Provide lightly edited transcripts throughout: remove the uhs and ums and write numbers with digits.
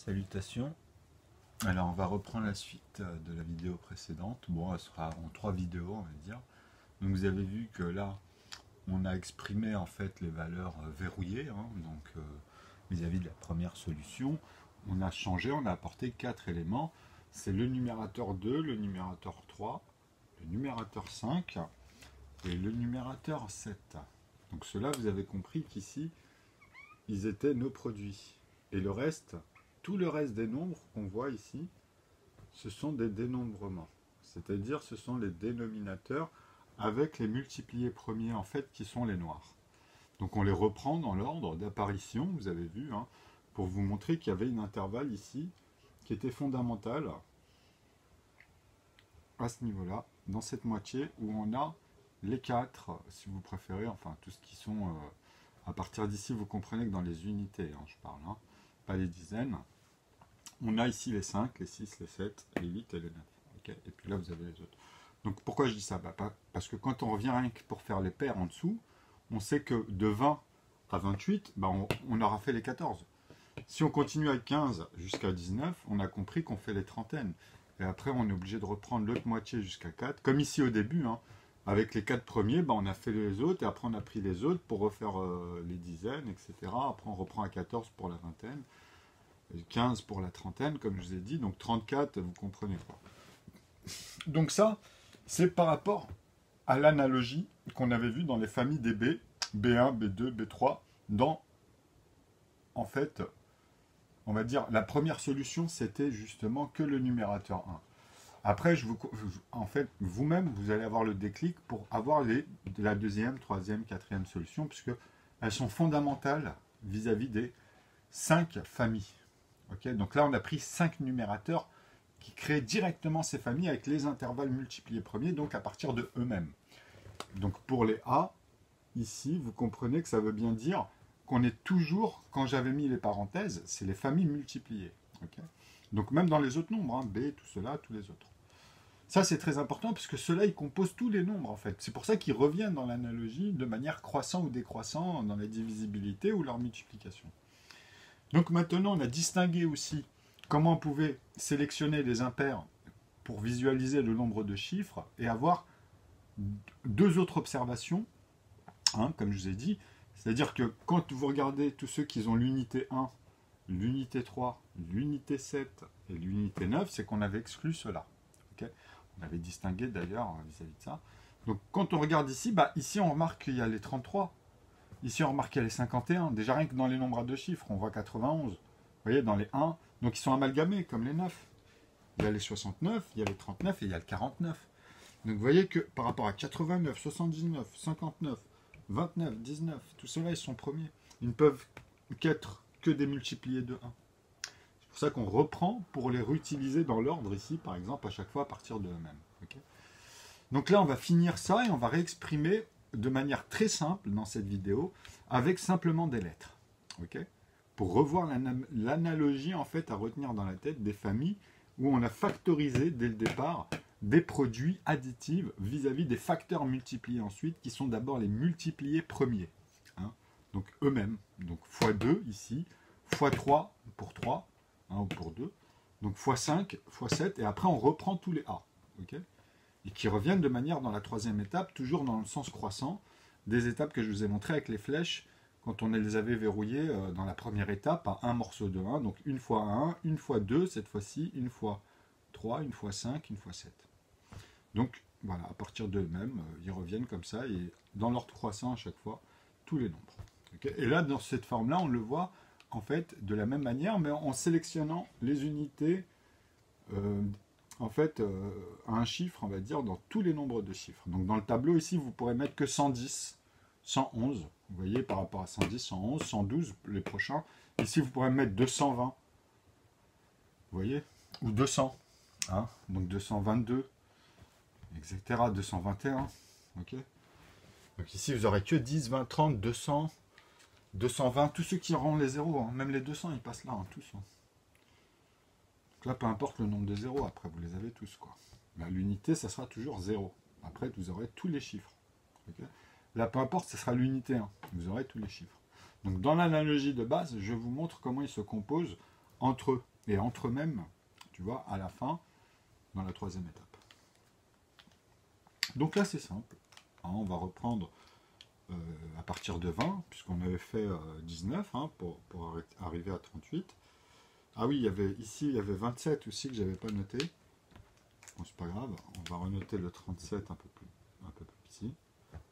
Salutations. Alors on va reprendre la suite de la vidéo précédente. Bon, elle sera en 3 vidéos, on va dire. Donc vous avez vu que là, on a exprimé en fait les valeurs verrouillées, hein, donc vis-à-vis de la première solution. On a changé, on a apporté 4 éléments. C'est le numérateur 2, le numérateur 3, le numérateur 5 et le numérateur 7. Donc cela, vous avez compris qu'ici, ils étaient nos produits. Et le reste, tout le reste des nombres qu'on voit ici, ce sont des dénombrements. C'est-à-dire, ce sont les dénominateurs avec les multipliés premiers, en fait, qui sont les noirs. Donc on les reprend dans l'ordre d'apparition, vous avez vu, hein, pour vous montrer qu'il y avait une intervalle ici, qui était fondamentale, à ce niveau-là, dans cette moitié, où on a les 4, si vous préférez, enfin, tout ce qui sont... à partir d'ici, vous comprenez que dans les unités, hein, je parle, hein, pas les dizaines. On a ici les 5, les 6, les 7, les 8 et les 9. Okay, et puis là, vous avez les autres. Donc pourquoi je dis ça? Parce que quand on revient rien que pour faire les paires en dessous, on sait que de 20 à 28, on aura fait les 14. Si on continue avec 15 jusqu'à 19, on a compris qu'on fait les trentaines. Et après, on est obligé de reprendre l'autre moitié jusqu'à 4. Comme ici au début, hein, avec les 4 premiers, on a fait les autres, et après on a pris les autres pour refaire les dizaines, etc. Après, on reprend à 14 pour la vingtaine, 15 pour la trentaine, comme je vous ai dit. Donc 34, vous comprenez quoi. Donc ça, c'est par rapport à l'analogie qu'on avait vue dans les familles des B, B1, B2, B3, dans, en fait, on va dire, la première solution, c'était justement que le numérateur 1. Après, en fait, vous-même, vous allez avoir le déclic pour avoir la deuxième, troisième, quatrième solution, puisque elles sont fondamentales vis-à-vis des 5 familles. Okay, donc là, on a pris 5 numérateurs qui créent directement ces familles avec les intervalles multipliés premiers, donc à partir de eux-mêmes. Donc pour les A, ici, vous comprenez que ça veut bien dire qu'on est toujours, quand j'avais mis les parenthèses, c'est les familles multipliées. Okay, donc même dans les autres nombres, hein, B, tout cela, tous les autres. Ça, c'est très important, puisque ceux-là, ils composent tous les nombres, en fait. C'est pour ça qu'ils reviennent dans l'analogie de manière croissante ou décroissante, dans la divisibilité ou leur multiplication. Donc maintenant, on a distingué aussi comment on pouvait sélectionner les impairs pour visualiser le nombre de chiffres et avoir 2 autres observations, hein, comme je vous ai dit. C'est-à-dire que quand vous regardez tous ceux qui ont l'unité 1, l'unité 3, l'unité 7 et l'unité 9, c'est qu'on avait exclu cela. Okay, on avait distingué d'ailleurs vis-à-vis de ça. Donc quand on regarde ici, ici on remarque qu'il y a les 33. Ici, on remarque qu'il y a les 51. Déjà, rien que dans les nombres à 2 chiffres, on voit 91. Vous voyez, dans les 1, donc ils sont amalgamés, comme les 9. Il y a les 69, il y a les 39 et il y a le 49. Donc vous voyez que par rapport à 89, 79, 59, 29, 19, tout cela, ils sont premiers. Ils ne peuvent qu'être que des multipliés de 1. C'est pour ça qu'on reprend pour les réutiliser dans l'ordre ici, par exemple, à chaque fois à partir de eux-mêmes. Okay, donc là, on va finir ça et on va réexprimer de manière très simple dans cette vidéo, avec simplement des lettres. Okay, pour revoir l'analogie en fait à retenir dans la tête des familles où on a factorisé dès le départ des produits additifs vis-à-vis des facteurs multipliés ensuite, qui sont d'abord les multipliés premiers. Hein, donc eux-mêmes. Donc x2 ici, x3 pour 3, hein, ou pour 2. Donc x5, x7, et après on reprend tous les A. Okay, et qui reviennent de manière dans la troisième étape, toujours dans le sens croissant, des étapes que je vous ai montrées avec les flèches, quand on les avait verrouillées dans la première étape à un morceau de 1, donc une fois 1, une fois 2, cette fois-ci, une fois 3, une fois 5, une fois 7. Donc voilà, à partir d'eux-mêmes, ils reviennent comme ça, et dans l'ordre croissant à chaque fois, tous les nombres. Okay, et là, dans cette forme-là, on le voit en fait de la même manière, mais en sélectionnant les unités en fait, à un chiffre, on va dire, dans tous les nombres de chiffres. Donc dans le tableau ici, vous pourrez mettre que 110, 111, vous voyez, par rapport à 110, 111, 112, les prochains. Ici, vous pourrez mettre 220, vous voyez, ou 200, hein, donc 222, etc., 221, ok. Donc ici, vous aurez que 10, 20, 30, 200, 220, tous ceux qui auront les zéros, hein, même les 200, ils passent là, hein, tous. Hein. Donc là, peu importe le nombre de zéros, après, vous les avez tous, quoi. L'unité, ça sera toujours 0. Après, vous aurez tous les chiffres. Okay, là, peu importe, ce sera l'unité 1. Vous aurez tous les chiffres. Donc, dans l'analogie de base, je vous montre comment ils se composent entre eux. et entre eux-mêmes, tu vois, à la fin, dans la troisième étape. Donc là, c'est simple. Hein, on va reprendre à partir de 20, puisqu'on avait fait 19 hein, pour arriver à 38. Ah oui, ici, il y avait 27 aussi que j'avais pas noté. Bon, c'est pas grave, on va renoter le 37 un peu plus petit.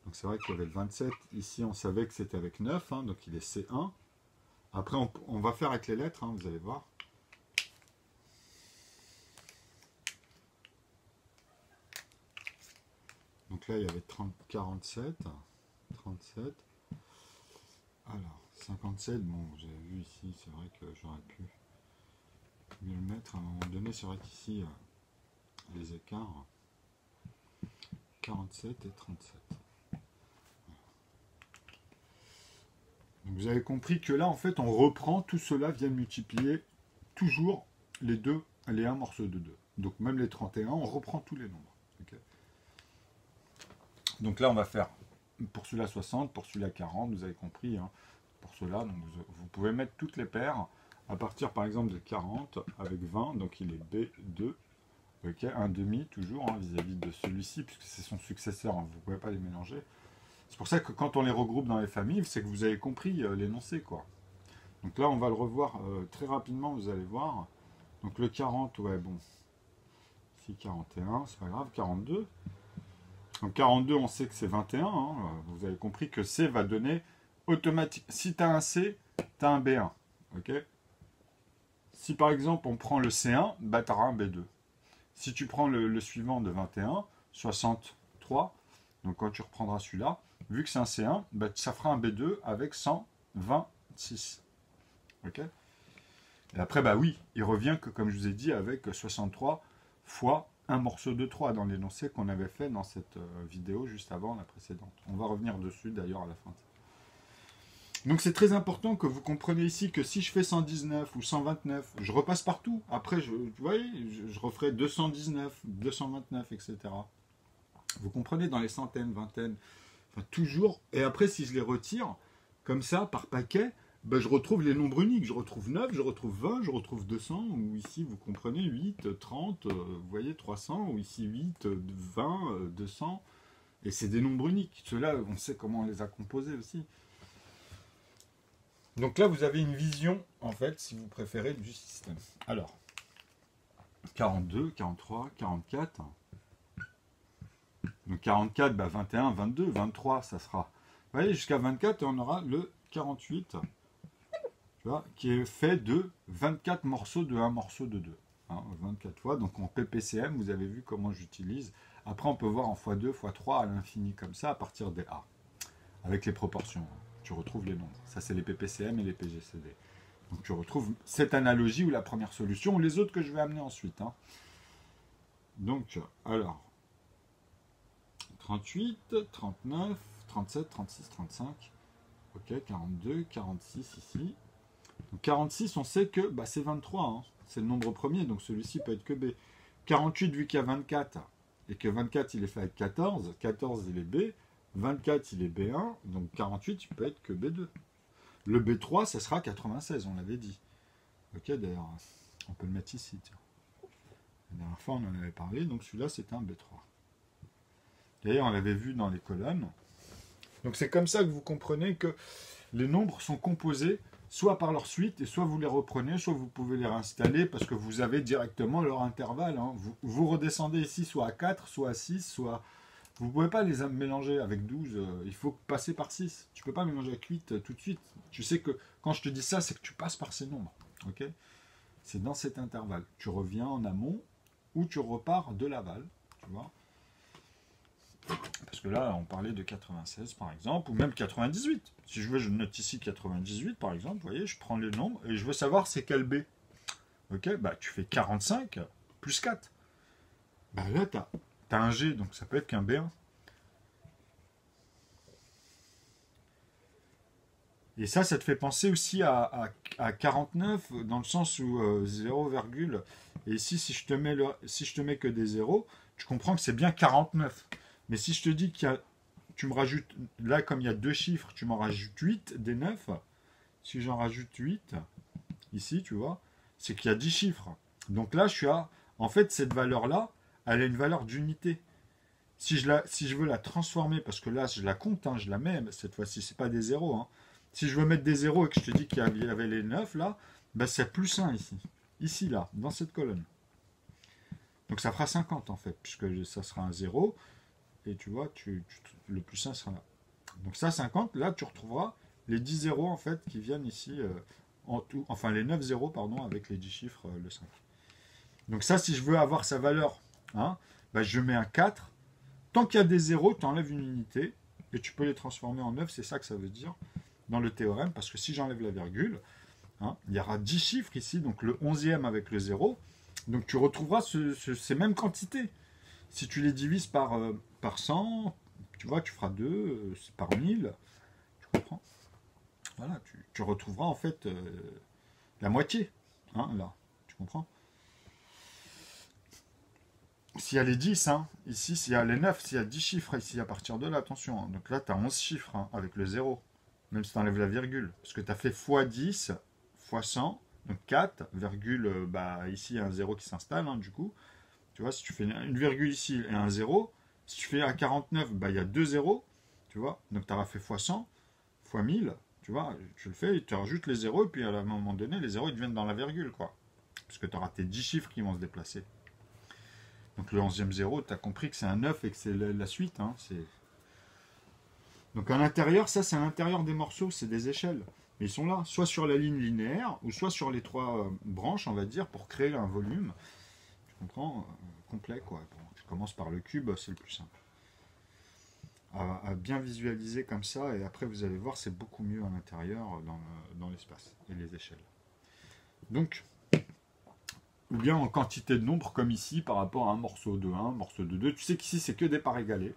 Donc c'est vrai qu'il y avait le 27, ici on savait que c'était avec 9, hein, donc il est C1. Après on va faire avec les lettres, hein, vous allez voir. Donc là il y avait 47, 37. Alors 57, bon vous avez vu ici, c'est vrai que j'aurais pu mieux le mettre. À un moment donné, c'est vrai qu'ici les écarts, 47 et 37. Donc vous avez compris que là, en fait, on reprend tout cela vient multiplier toujours les 1 morceau de 2. Donc même les 31, on reprend tous les nombres. Okay. Donc là, on va faire pour celui-là 60, pour celui-là 40, vous avez compris. Hein, pour cela, donc vous pouvez mettre toutes les paires à partir par exemple de 40 avec 20, donc il est B2. Ok, un demi toujours hein, vis-à-vis de celui-ci, puisque c'est son successeur, hein, vous ne pouvez pas les mélanger. C'est pour ça que quand on les regroupe dans les familles, c'est que vous avez compris l'énoncé, quoi. Donc là, on va le revoir très rapidement, vous allez voir. Donc le 40, ouais, bon. Ici, 41, c'est pas grave, 42. Donc 42, on sait que c'est 21. Hein, vous avez compris que C va donner automatique. Si tu as un C, tu as un B1. Ok. Si par exemple, on prend le C1, bah, tu auras un B2. Si tu prends le suivant de 21, 63, donc quand tu reprendras celui-là, vu que c'est un C1, bah, ça fera un B2 avec 126. Ok. Et après, bah oui, il revient que, comme je vous ai dit, avec 63 fois un morceau de 3 dans l'énoncé qu'on avait fait dans cette vidéo juste avant la précédente. On va revenir dessus d'ailleurs à la fin. Donc c'est très important que vous compreniez ici que si je fais 119 ou 129, je repasse partout. Après, vous voyez, je referai 219, 229, etc. Vous comprenez, dans les centaines, vingtaines, enfin toujours. Et après, si je les retire, comme ça, par paquet, ben, je retrouve les nombres uniques. Je retrouve 9, je retrouve 20, je retrouve 200, ou ici, vous comprenez, 8, 30, vous voyez, 300, ou ici 8, 20, 200. Et c'est des nombres uniques. Ceux-là, on sait comment on les a composés aussi. Donc là, vous avez une vision, en fait, si vous préférez, du système. Alors, 42, 43, 44. Donc 44, bah 21, 22, 23, ça sera... Vous voyez, jusqu'à 24, on aura le 48, tu vois, qui est fait de 24 morceaux de 1 morceau de 2. Hein, 24 fois, donc en PPCM, vous avez vu comment j'utilise. Après, on peut voir en x2, x3 à l'infini, comme ça, à partir des A, avec les proportions. Tu retrouves les nombres. Ça, c'est les PPCM et les PGCD. Donc, tu retrouves cette analogie ou la première solution, ou les autres que je vais amener ensuite. Hein. Donc, alors, 38, 39, 37, 36, 35. Ok, 42, 46 ici. Donc, 46, on sait que bah, c'est 23. Hein. C'est le nombre premier, donc celui-ci peut être que B. 48, vu qu'il y a 24, et que 24, il est fait avec 14. 14, il est B. 24, il est B1, donc 48, il peut être que B2. Le B3, ça sera 96, on l'avait dit. Ok, d'ailleurs, on peut le mettre ici. Tiens. La dernière fois, on en avait parlé, donc celui-là, c'est un B3. D'ailleurs, on l'avait vu dans les colonnes. Donc c'est comme ça que vous comprenez que les nombres sont composés soit par leur suite, et soit vous les reprenez, soit vous pouvez les réinstaller, parce que vous avez directement leur intervalle. Hein. Vous redescendez ici soit à 4, soit à 6, soit... Vous ne pouvez pas les mélanger avec 12, il faut passer par 6. Tu ne peux pas mélanger avec 8 tout de suite. Tu sais que quand je te dis ça, c'est que tu passes par ces nombres. Okay, c'est dans cet intervalle. Tu reviens en amont ou tu repars de l'aval. Tu vois, parce que là, on parlait de 96 par exemple, ou même 98. Si je veux, je note ici 98 par exemple. Vous voyez, je prends les nombres et je veux savoir c'est quel B. Ok, bah tu fais 45 plus 4. Bah là, tu as un G, donc ça peut être qu'un B1. Et ça te fait penser aussi à 49, dans le sens où 0, et ici, si je te mets que des zéros, tu comprends que c'est bien 49. Mais si je te dis tu me rajoutes, là comme il y a deux chiffres, tu m'en rajoutes 8 des 9. Si j'en rajoute 8, ici, tu vois, c'est qu'il y a 10 chiffres. Donc là, je suis à... En fait, cette valeur-là, elle a une valeur d'unité. Si je veux la transformer, parce que là, je la compte, hein, je la mets, cette fois-ci, c'est pas des zéros. Hein. Si je veux mettre des zéros et que je te dis qu'il y avait les 9 là, ben c'est plus 1 ici. Ici, là, dans cette colonne. Donc ça fera 50 en fait, puisque ça sera un 0. Et tu vois, le plus 1 sera là. Donc ça, 50, là, tu retrouveras les 10 zéros en fait qui viennent ici en tout. Enfin, les 9 zéros, pardon, avec les 10 chiffres, le 5. Donc ça, si je veux avoir sa valeur, hein, ben je mets un 4. Tant qu'il y a des zéros, tu enlèves une unité et tu peux les transformer en 9, c'est ça que ça veut dire dans le théorème, parce que si j'enlève la virgule, hein, il y aura 10 chiffres ici, donc le 11e avec le 0, donc tu retrouveras ces mêmes quantités. Si tu les divises par 100, tu vois, tu feras 2, par 1000, tu comprends? Voilà, tu retrouveras en fait la moitié, hein, là, tu comprends? S'il y a les 10, hein, ici, s'il y a les 9, s'il y a 10 chiffres, ici, à partir de là, attention. Hein, donc là, tu as 11 chiffres hein, avec le 0, même si tu enlèves la virgule. Parce que tu as fait x10, x100, donc 4, virgule, bah, ici, il y a un 0 qui s'installe, hein, du coup. Tu vois, si tu fais une virgule ici et un 0, si tu fais à 49, bah, il y a 2 zéros, tu vois. Donc tu auras fait x100, x1000, tu vois, tu le fais, et tu rajoutes les 0, et puis à un moment donné, les 0, ils deviennent dans la virgule, quoi. Parce que tu auras tes 10 chiffres qui vont se déplacer. Donc le 11e 0, tu as compris que c'est un 9 et que c'est la suite. Hein, donc à l'intérieur, ça c'est à l'intérieur des morceaux, c'est des échelles. Mais ils sont là, soit sur la ligne linéaire, ou soit sur les 3 branches, on va dire, pour créer un volume. Tu comprends complet, quoi. Bon, je commence par le cube, c'est le plus simple. À bien visualiser comme ça, et après vous allez voir, c'est beaucoup mieux à l'intérieur, dans l'espace, et les échelles. Donc, ou bien en quantité de nombres comme ici par rapport à un morceau de 1, un morceau de 2. Tu sais qu'ici c'est que des parts égalées.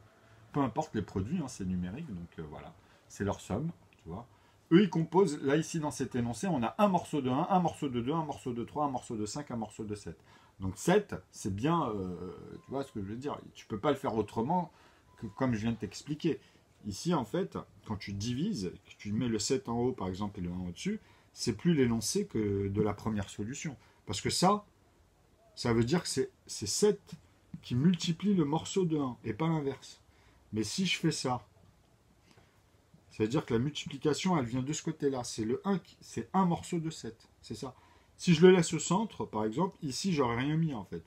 Peu importe les produits, hein, c'est numérique, donc voilà, c'est leur somme, tu vois. Eux ils composent, là ici dans cet énoncé, on a un morceau de 1, un morceau de 2, un morceau de 3, un morceau de 5, un morceau de 7. Donc 7, c'est bien, tu vois ce que je veux dire, tu peux pas le faire autrement que comme je viens de t'expliquer. Ici en fait, quand tu divises, que tu mets le 7 en haut par exemple et le 1 au-dessus, c'est plus l'énoncé que de la première solution. Parce que ça veut dire que c'est 7 qui multiplie le morceau de 1 et pas l'inverse. Mais si je fais ça, ça veut dire que la multiplication, elle vient de ce côté-là. C'est le 1, c'est un morceau de 7. C'est ça. Si je le laisse au centre, par exemple, ici, j'aurais rien mis en fait.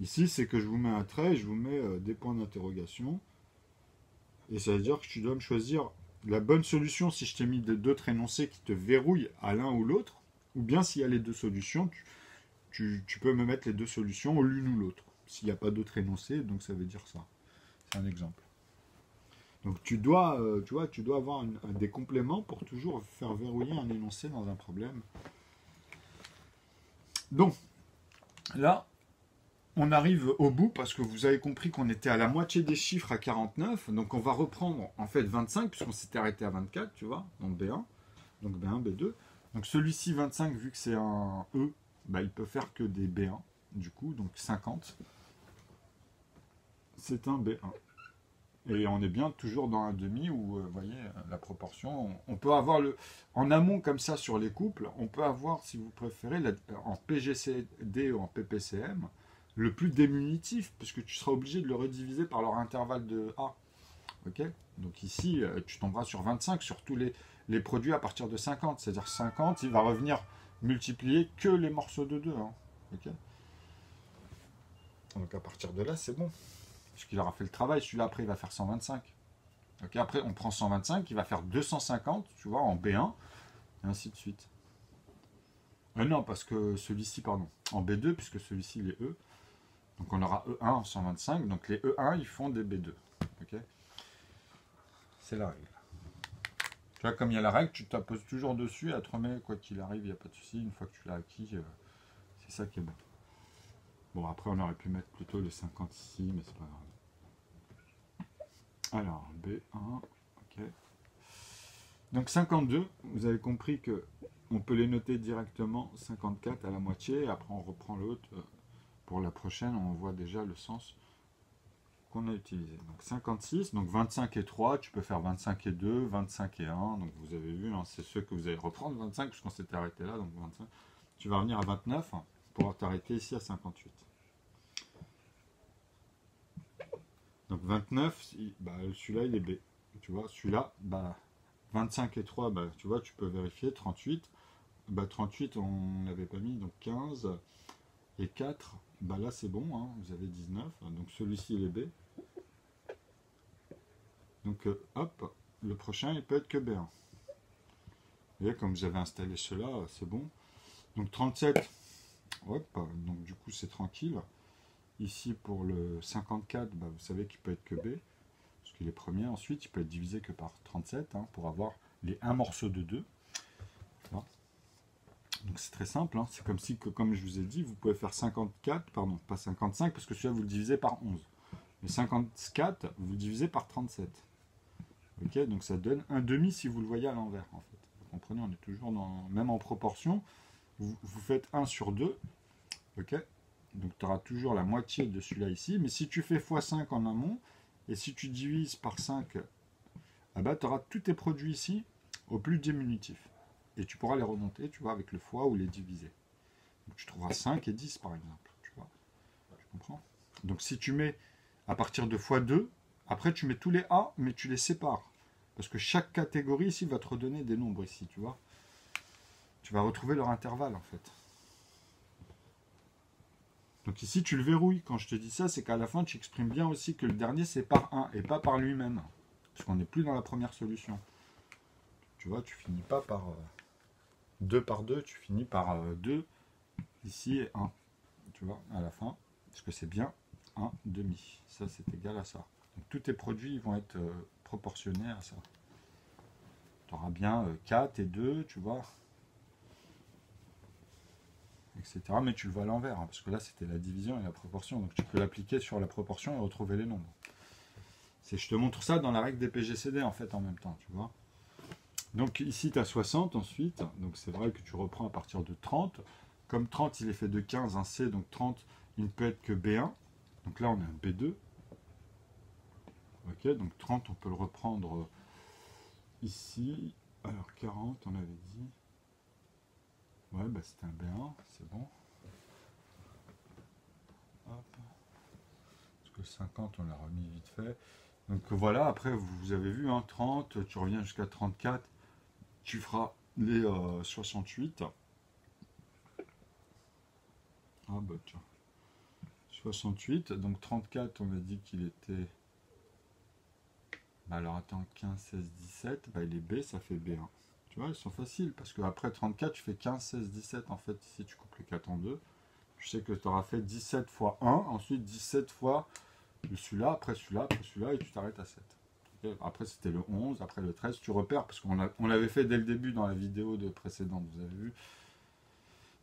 Ici, c'est que je vous mets un trait et je vous mets des points d'interrogation. Et ça veut dire que tu dois me choisir la bonne solution si je t'ai mis d'autres énoncés qui te verrouillent à l'un ou l'autre. Ou bien s'il y a les deux solutions, tu peux me mettre les deux solutions, l'une ou l'autre. S'il n'y a pas d'autre énoncé, donc ça veut dire ça. C'est un exemple. Donc tu dois avoir des compléments pour toujours faire verrouiller un énoncé dans un problème. Donc, là, on arrive au bout parce que vous avez compris qu'on était à la moitié des chiffres à 49. Donc on va reprendre en fait 25 puisqu'on s'était arrêté à 24, tu vois, donc B1, donc B1, B2. Donc celui-ci 25, vu que c'est un E, bah, il peut faire que des B1, du coup, donc 50. C'est un B1. Et on est bien toujours dans un demi où, vous voyez, la proportion, on peut avoir en amont comme ça sur les couples, on peut avoir, si vous préférez, en PGCD ou en PPCM, le plus diminutif, puisque tu seras obligé de le rediviser par leur intervalle de A. Ok. Donc ici, tu tomberas sur 25 sur tous les produits à partir de 50. C'est-à-dire 50, il va revenir multiplier que les morceaux de 2. Hein. Ok. Donc à partir de là, c'est bon. Puisqu'il aura fait le travail, celui-là après il va faire 125. Ok, après on prend 125, il va faire 250, tu vois, en B1, et ainsi de suite. Non, parce que celui-ci, pardon, en B2, puisque celui-ci il est E. Donc on aura E1 en 125, donc les E1 ils font des B2. Ok. C'est la règle. Tu vois, comme il y a la règle, tu t'apposes toujours dessus, elle te remet quoi qu'il arrive, il n'y a pas de souci, une fois que tu l'as acquis, c'est ça qui est bon. Bon, après on aurait pu mettre plutôt les 50 ici, mais c'est pas grave. Alors, B1, ok. Donc 52, vous avez compris que on peut les noter directement, 54 à la moitié, et après on reprend l'autre. Pour la prochaine, on voit déjà le sens qu'on a utilisé. Donc 56, donc 25 et 3, tu peux faire 25 et 2, 25 et 1, donc vous avez vu, hein, c'est ceux que vous allez reprendre, 25, puisqu'on s'était arrêté là, donc 25. tu vas revenir à 29 pour pouvoir t'arrêter ici à 58. Donc 29, bah, celui-là il est B. Tu vois, celui-là, bah, 25 et 3, bah, tu vois, tu peux vérifier. 38, bah, 38 on n'avait pas mis, donc 15 et 4, bah là c'est bon, hein, vous avez 19. Donc celui-ci il est B. Donc hop, le prochain il peut être que B1. Vous voyez, comme vous avez installé cela, c'est bon. Donc 37, hop, donc du coup c'est tranquille. Ici pour le 54, bah, vous savez qu'il peut être que B, parce qu'il est premier. Ensuite, il peut être divisé que par 37, hein, pour avoir les 1 morceau de 2. Voilà. Donc c'est très simple, hein. C'est comme si, comme je vous ai dit, vous pouvez faire 54, pardon, pas 55, parce que celui-là vous le divisez par 11. Mais 54, vous le divisez par 37. Ok, donc ça donne un demi si vous le voyez à l'envers, en fait. Vous comprenez, on est toujours dans, même en proportion. Vous faites 1 sur 2, ok. Donc tu auras toujours la moitié de celui-là ici. Mais si tu fais x5 en amont, et si tu divises par 5, ah bah, tu auras tous tes produits ici au plus diminutif. Et tu pourras les remonter, tu vois, avec le fois ou les diviser. Donc tu trouveras 5 et 10 par exemple. Tu vois, tu comprends? Donc si tu mets à partir de x2, après tu mets tous les A, mais tu les sépares. Parce que chaque catégorie ici va te redonner des nombres ici, tu vois. Tu vas retrouver leur intervalle en fait. Donc ici, tu le verrouilles. Quand je te dis ça, c'est qu'à la fin, tu exprimes bien aussi que le dernier, c'est par 1 et pas par lui-même. Parce qu'on n'est plus dans la première solution. Tu vois, tu finis pas par 2 par 2, tu finis par 2, ici et 1. Tu vois, à la fin. Parce que c'est bien 1 demi. Ça, c'est égal à ça. Donc tous tes produits vont être proportionnés à ça. Tu auras bien 4 et 2, tu vois. Etc. Mais tu le vois à l'envers, hein, parce que là c'était la division et la proportion, donc tu peux l'appliquer sur la proportion et retrouver les nombres. Je te montre ça dans la règle des PGCD en fait en même temps, tu vois. Donc ici tu as 60 ensuite, donc c'est vrai que tu reprends à partir de 30. Comme 30 il est fait de 15, un C, donc 30 il ne peut être que B1. Donc là on a un B2. Ok, donc 30 on peut le reprendre ici. Alors 40 on avait dit. Ouais, bah c'était un B1, c'est bon. Hop. Parce que 50 on l'a remis vite fait. Donc voilà, après vous avez vu, hein, 30, tu reviens jusqu'à 34, tu feras les 68. Ah bah tiens. 68, donc 34, on a dit qu'il était... Bah alors attends, 15, 16, 17, bah il est B, ça fait B1. Tu vois, ils sont faciles, parce qu'après 34, tu fais 15, 16, 17, en fait, ici tu coupes les 4 en 2. Tu sais que tu auras fait 17 fois 1, ensuite 17 fois celui-là, après celui-là, après celui-là, et tu t'arrêtes à 7. Après c'était le 11, après le 13, tu repères, parce qu'on l'avait fait dès le début dans la vidéo de précédente, vous avez vu.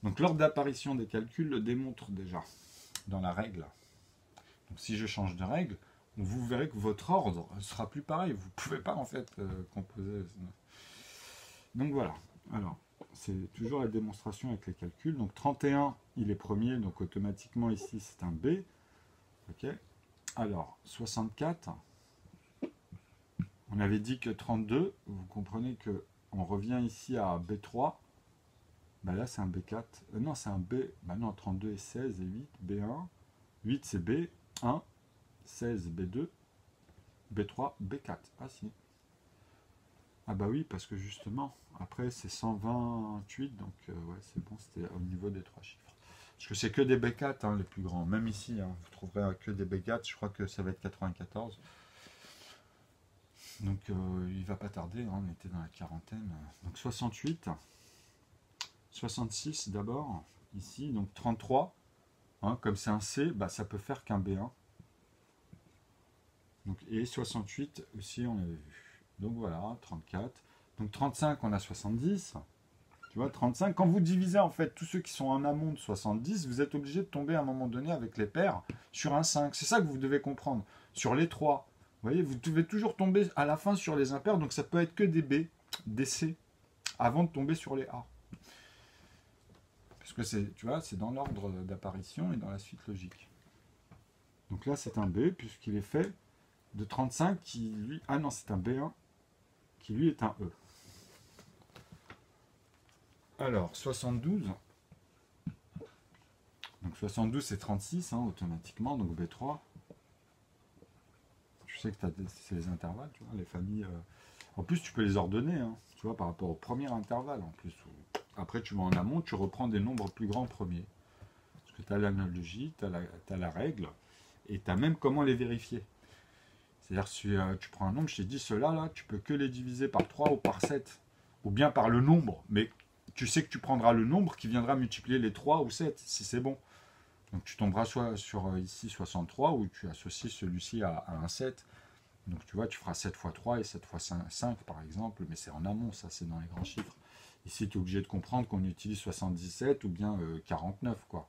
Donc l'ordre d'apparition des calculs le démontre déjà, dans la règle. Donc si je change de règle, vous verrez que votre ordre ne sera plus pareil, vous ne pouvez pas en fait composer. Donc voilà, alors c'est toujours la démonstration avec les calculs. Donc 31, il est premier, donc automatiquement ici c'est un B. Ok. Alors 64, on avait dit que 32, vous comprenez que on revient ici à B3. Bah là c'est un B4, non c'est un B, bah non 32 et 16 et 8, B1, 8 c'est B1, 16 B2, B3, B4, ah si. Ah bah oui, parce que justement, après c'est 128, donc ouais c'est bon, c'était au niveau des 3 chiffres. Parce que c'est que des B4 hein, les plus grands, même ici, hein, vous trouverez que des B4, je crois que ça va être 94. Donc il va pas tarder, hein, on était dans la quarantaine. Donc 68, 66 d'abord, ici, donc 33, hein, comme c'est un C, bah, ça peut faire qu'un B1. Donc, et 68 aussi, on avait vu. Donc voilà, 34. Donc 35, on a 70. Tu vois, 35. Quand vous divisez en fait tous ceux qui sont en amont de 70, vous êtes obligé de tomber à un moment donné avec les paires sur un 5. C'est ça que vous devez comprendre. Sur les 3. Vous voyez, vous devez toujours tomber à la fin sur les impairs. Donc ça peut être que des B, des C, avant de tomber sur les A. Parce que c'est, tu vois, c'est dans l'ordre d'apparition et dans la suite logique. Donc là, c'est un B, puisqu'il est fait de 35 qui lui... Ah non, c'est un B1 qui lui est un E. Alors, 72, Donc 72 c'est 36 hein, automatiquement, donc B3. Tu sais que c'est les intervalles, tu vois, les familles. En plus, tu peux les ordonner, hein, tu vois, par rapport au premier intervalle en plus. Après, tu vas en amont, tu reprends des nombres plus grands premiers. Parce que tu as l'analogie, tu as la règle, et tu as même comment les vérifier. C'est-à-dire, si tu prends un nombre, je t'ai dit, ceux-là, là, tu peux que les diviser par 3 ou par 7, ou bien par le nombre. Mais tu sais que tu prendras le nombre qui viendra multiplier les 3 ou 7, si c'est bon. Donc tu tomberas soit sur ici 63, où tu associes celui-ci à un 7. Donc tu vois, tu feras 7 fois 3 et 7 fois 5 par exemple, mais c'est en amont, ça c'est dans les grands chiffres. Ici, tu es obligé de comprendre qu'on utilise 77 ou bien 49, quoi.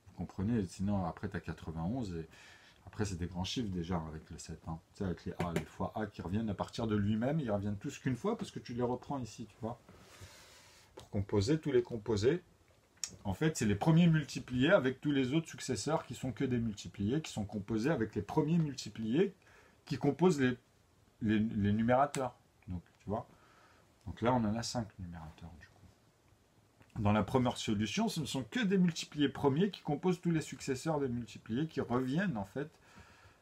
Vous comprenez, sinon après tu as 91 et après c'est des grands chiffres déjà avec le 7. Hein. Tu sais, avec les A, les fois A qui reviennent à partir de lui-même, ils reviennent tous qu'une fois parce que tu les reprends ici, tu vois. Pour composer, tous les composés, en fait, c'est les premiers multipliés avec tous les autres successeurs qui sont que des multipliés, qui sont composés avec les premiers multipliés qui composent les numérateurs. Donc, tu vois. Donc là, on en a 5 numérateurs, du coup. Dans la première solution, ce ne sont que des multipliés premiers qui composent tous les successeurs des multipliés qui reviennent, en fait,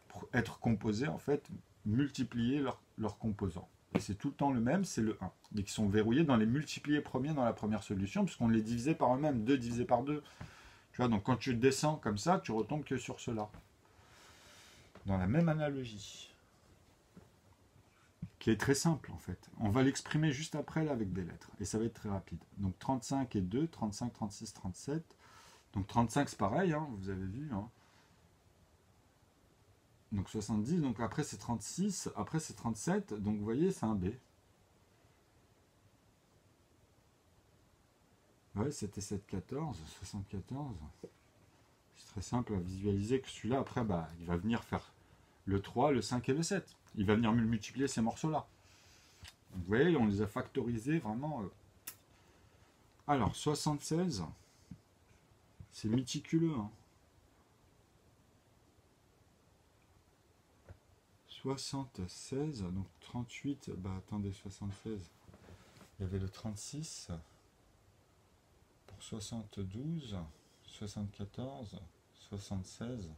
pour être composés, en fait, multiplier leurs composants. Et c'est tout le temps le même, c'est le 1. Et qui sont verrouillés dans les multipliés premiers dans la première solution, puisqu'on les divisait par eux-mêmes, 2 divisé par 2. Tu vois, donc quand tu descends comme ça, tu retombes que sur cela. Dans la même analogie. Qui est très simple en fait. On va l'exprimer juste après là avec des lettres. Et ça va être très rapide. Donc 35 et 2, 35, 36, 37. Donc 35 c'est pareil, hein, vous avez vu. Hein. Donc 70, donc après c'est 36, après c'est 37. Donc vous voyez, c'est un B. Ouais, c'était 7, 14, 74. C'est très simple à visualiser que celui-là, après, bah, il va venir faire le 3, le 5 et le 7. Il va venir multiplier ces morceaux-là. Vous voyez, on les a factorisés vraiment. Alors, 76, c'est méticuleux. Hein. 76, donc 38, bah attendez, 76. Il y avait le 36 pour 72, 74, 76.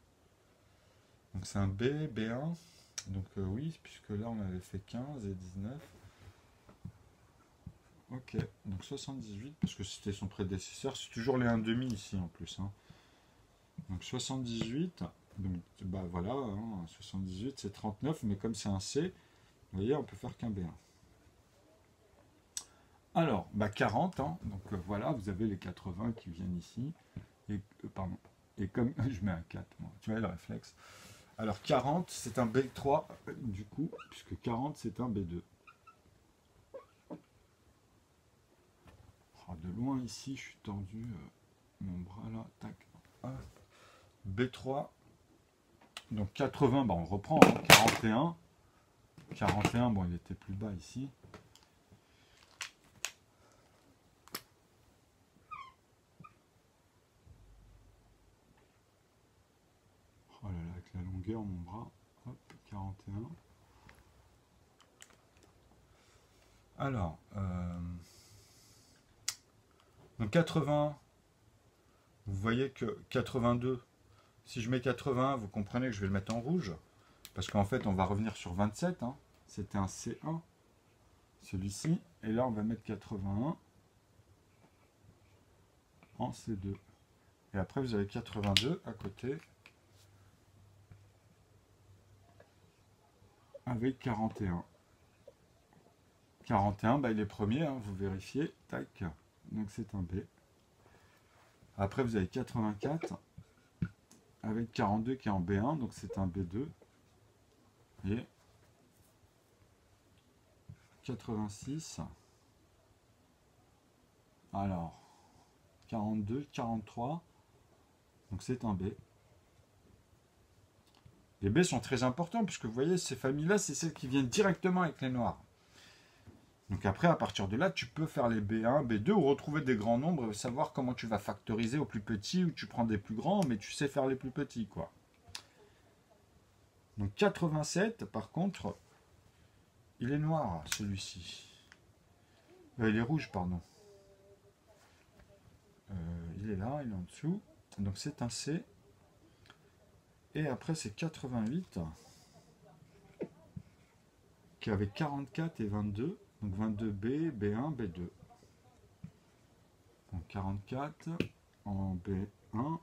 Donc c'est un B, B1. Donc oui, puisque là on avait fait 15 et 19. Ok, donc 78, parce que c'était son prédécesseur, c'est toujours les 1,5 ici en plus. Hein. Donc 78, donc bah voilà, hein, 78 c'est 39, mais comme c'est un C, vous voyez, on peut faire qu'un B1. Alors, bah 40, hein, donc voilà, vous avez les 80 qui viennent ici, et, pardon, et comme je mets un 4, moi, tu vois le réflexe. Alors 40, c'est un B3, du coup, puisque 40 c'est un B2. Oh, de loin ici, je suis tendu, mon bras là, tac, hop. B3, donc 80, bah on reprend, hein, 41, 41, bon il était plus bas ici. Oh là là, avec la longueur, mon bras, hop, 41. Alors, donc 80, vous voyez que 82, si je mets 81, vous comprenez que je vais le mettre en rouge, parce qu'en fait, on va revenir sur 27, hein. C'était un C1, celui-ci, et là, on va mettre 81 en C2. Et après, vous avez 82 à côté, avec 41. 41, bah, il est premier, hein, vous vérifiez, tac, donc c'est un B. Après, vous avez 84, avec 42 qui est en B1, donc c'est un B2. Et 86. Alors, 42, 43. Donc c'est un B. Les B sont très importants, puisque vous voyez, ces familles-là, c'est celles qui viennent directement avec les noirs. Donc après, à partir de là, tu peux faire les B1, B2, ou retrouver des grands nombres, et savoir comment tu vas factoriser au plus petit, ou tu prends des plus grands, mais tu sais faire les plus petits, quoi. Donc 87, par contre, il est noir, celui-ci. Il est rouge, pardon. Il est là, il est en dessous. Donc c'est un C. Et après c'est 88 qui avait 44 et 22. Donc 22B, B1, B2. Donc 44 en B1.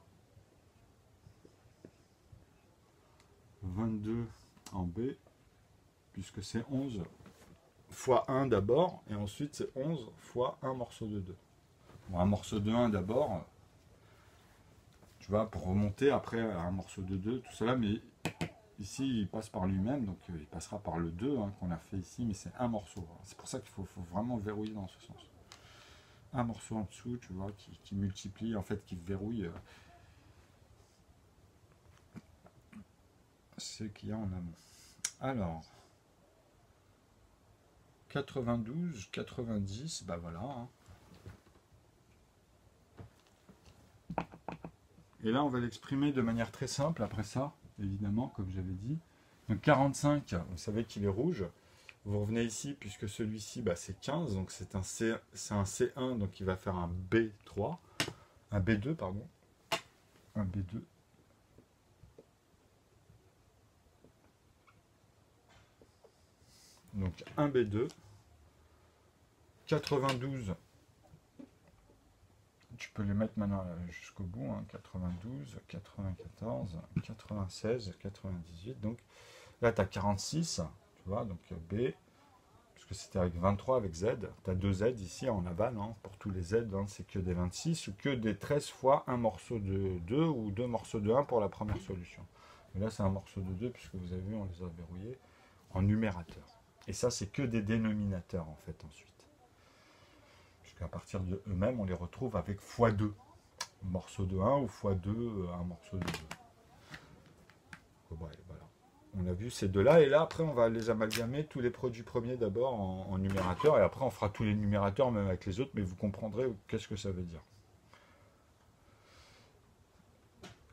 22 en B. Puisque c'est 11 fois 1 d'abord. Et ensuite c'est 11 fois un morceau de 2. Bon, un morceau de 1 d'abord. Tu vois, pour remonter après à un morceau de 2, tout cela. Mais ici, il passe par lui-même, donc il passera par le 2 hein, qu'on a fait ici, mais c'est un morceau. C'est pour ça qu'il faut vraiment verrouiller dans ce sens. Un morceau en dessous, tu vois, qui multiplie, en fait, qui verrouille ce qu'il y a en amont. Alors, 92, 90, bah voilà. Hein. Et là, on va l'exprimer de manière très simple après ça, évidemment, comme j'avais dit. Donc 45, vous savez qu'il est rouge. Vous revenez ici, puisque celui-ci, bah, c'est 15, donc c'est un C1, donc il va faire un B3, un B2, pardon, un B2. Donc un B2, 92, tu peux les mettre maintenant jusqu'au bout, hein, 92, 94, 96, 98, donc là tu as 46, tu vois, donc B, puisque c'était avec 23 avec Z, tu as 2 Z ici en aval, hein, pour tous les Z, hein, c'est que des 26 ou que des 13 fois un morceau de 2 ou 2 morceaux de 1 pour la première solution. Mais là c'est un morceau de 2 puisque vous avez vu, on les a verrouillés en numérateur. Et ça c'est que des dénominateurs en fait ensuite. Puisqu'à partir de eux-mêmes, on les retrouve avec x2. Morceau de 1 ou x2, un morceau de 2. Voilà. On a vu ces deux-là, et là, après, on va les amalgamer, tous les produits premiers d'abord en numérateur, et après, on fera tous les numérateurs, même avec les autres, mais vous comprendrez qu'est-ce que ça veut dire.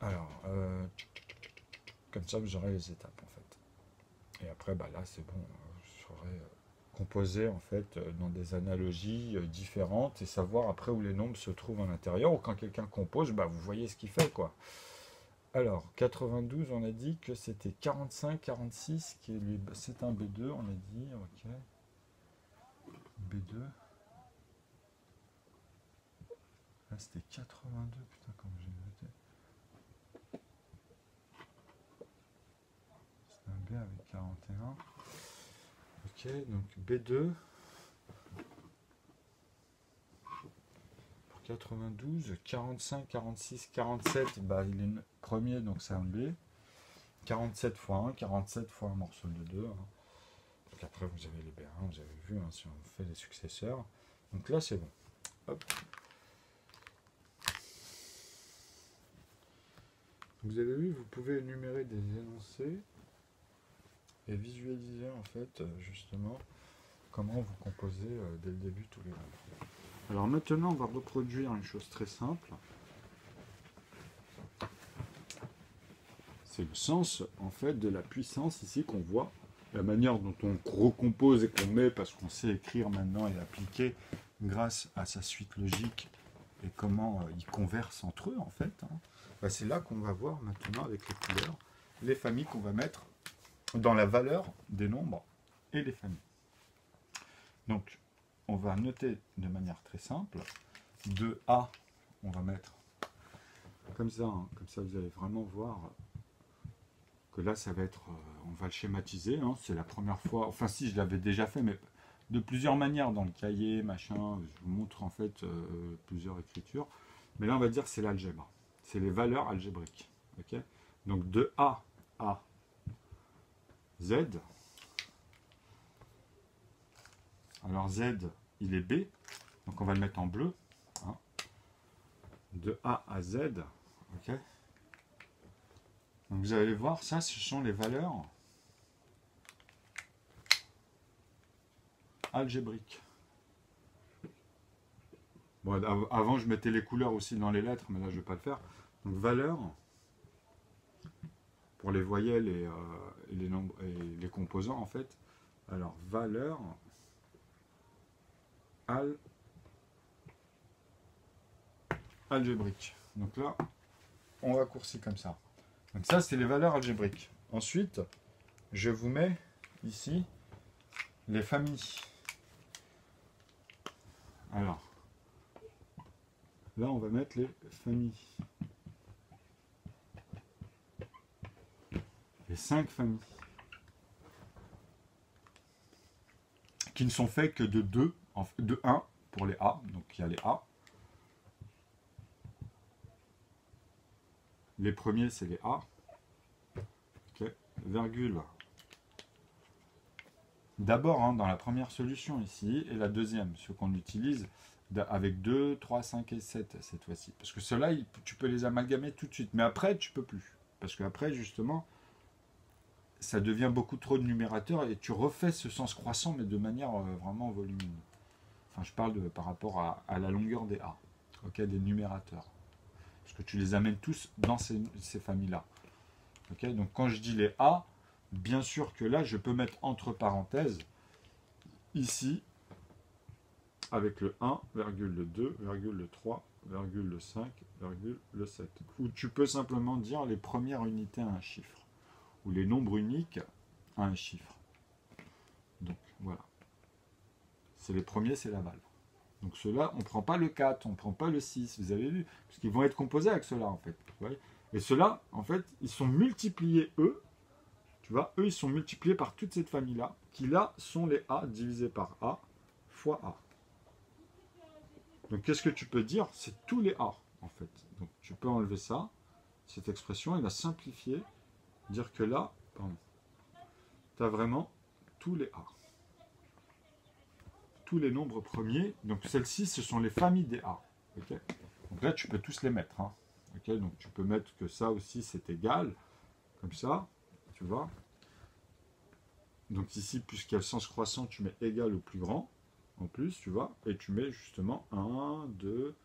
Alors, comme ça, vous aurez les étapes, en fait. Et après, bah, là, c'est bon, je saurai composer, en fait, dans des analogies différentes, et savoir après où les nombres se trouvent à l'intérieur, ou quand quelqu'un compose, bah, vous voyez ce qu'il fait, quoi. Alors, 92, on a dit que c'était 45, 46, c'est un B2, on a dit, ok. B2. Là, c'était 82, putain, comme j'ai noté. C'est un B avec 41. Ok, donc B2. Pour 92, 45, 46, 47, bah, il est premier, donc c'est un B. 47 fois 1, 47 fois un morceau de 2. Hein. Donc après, vous avez les B1, vous avez vu, hein, si on fait les successeurs. Donc là, c'est bon. Hop. Vous avez vu, vous pouvez énumérer des énoncés et visualiser en fait justement comment vous composez dès le début tous les nombres. Alors maintenant, on va reproduire une chose très simple. C'est le sens en fait de la puissance ici qu'on voit, la manière dont on recompose et qu'on met parce qu'on sait écrire maintenant et appliquer grâce à sa suite logique et comment ils conversent entre eux en fait. Hein. Bah, c'est là qu'on va voir maintenant avec les couleurs les familles qu'on va mettre dans la valeur des nombres et les familles. Donc on va noter de manière très simple, de A, on va mettre comme ça, hein, comme ça vous allez vraiment voir que là ça va être, on va le schématiser, hein, c'est la première fois, enfin si je l'avais déjà fait, mais de plusieurs manières dans le cahier, machin, je vous montre en fait plusieurs écritures, mais là on va dire c'est l'algèbre, c'est les valeurs algébriques, ok. Donc de A à Z, alors Z il est B, donc on va le mettre en bleu, hein. De A à Z, ok. Donc vous allez voir, ça ce sont les valeurs algébriques. Bon, avant je mettais les couleurs aussi dans les lettres, mais là je ne vais pas le faire. Donc valeurs pour les voyelles et les nombres et les composants en fait. Alors valeurs algébriques. Donc là on raccourcit comme ça. Donc ça, c'est les valeurs algébriques. Ensuite, je vous mets ici les familles. Alors, là, on va mettre les familles. Les 5 familles. Qui ne sont faites que de 2, de 1 pour les A. Donc il y a les A. Les premiers, c'est les A. Ok, virgule. D'abord, hein, dans la première solution ici, et la deuxième, ce qu'on utilise avec 2, 3, 5 et 7 cette fois-ci. Parce que ceux-là, tu peux les amalgamer tout de suite. Mais après, tu peux plus. Parce qu'après, justement, ça devient beaucoup trop de numérateurs et tu refais ce sens croissant, mais de manière vraiment volumineuse. Enfin, je parle par rapport à la longueur des A, okay, des numérateurs. Parce que tu les amènes tous dans ces familles-là. Okay, donc quand je dis les A, bien sûr que là, je peux mettre entre parenthèses, ici, avec le 1, le 2, le 3, le 5, le 7. Ou tu peux simplement dire les premières unités à un chiffre. Ou les nombres uniques à un chiffre. Donc, voilà. C'est les premiers, c'est la valve. Donc ceux-là, on ne prend pas le 4, on ne prend pas le 6, vous avez vu, parce qu'ils vont être composés avec ceux-là, en fait. Vous voyez, et ceux-là, en fait, ils sont multipliés, eux, tu vois, eux, ils sont multipliés par toute cette famille-là, qui là, sont les A divisés par A, fois A. Donc qu'est-ce que tu peux dire? C'est tous les A, en fait. Donc tu peux enlever ça, cette expression, et la simplifier, dire que là, tu as vraiment tous les A. Tous les nombres premiers. Donc celles-ci, ce sont les familles des A. Okay, donc là, tu peux tous les mettre. Hein. Okay, donc tu peux mettre que ça aussi, c'est égal. Comme ça, tu vois. Donc ici, puisqu'il y a le sens croissant, tu mets égal au plus grand. En plus, tu vois. Et tu mets justement 1, 2,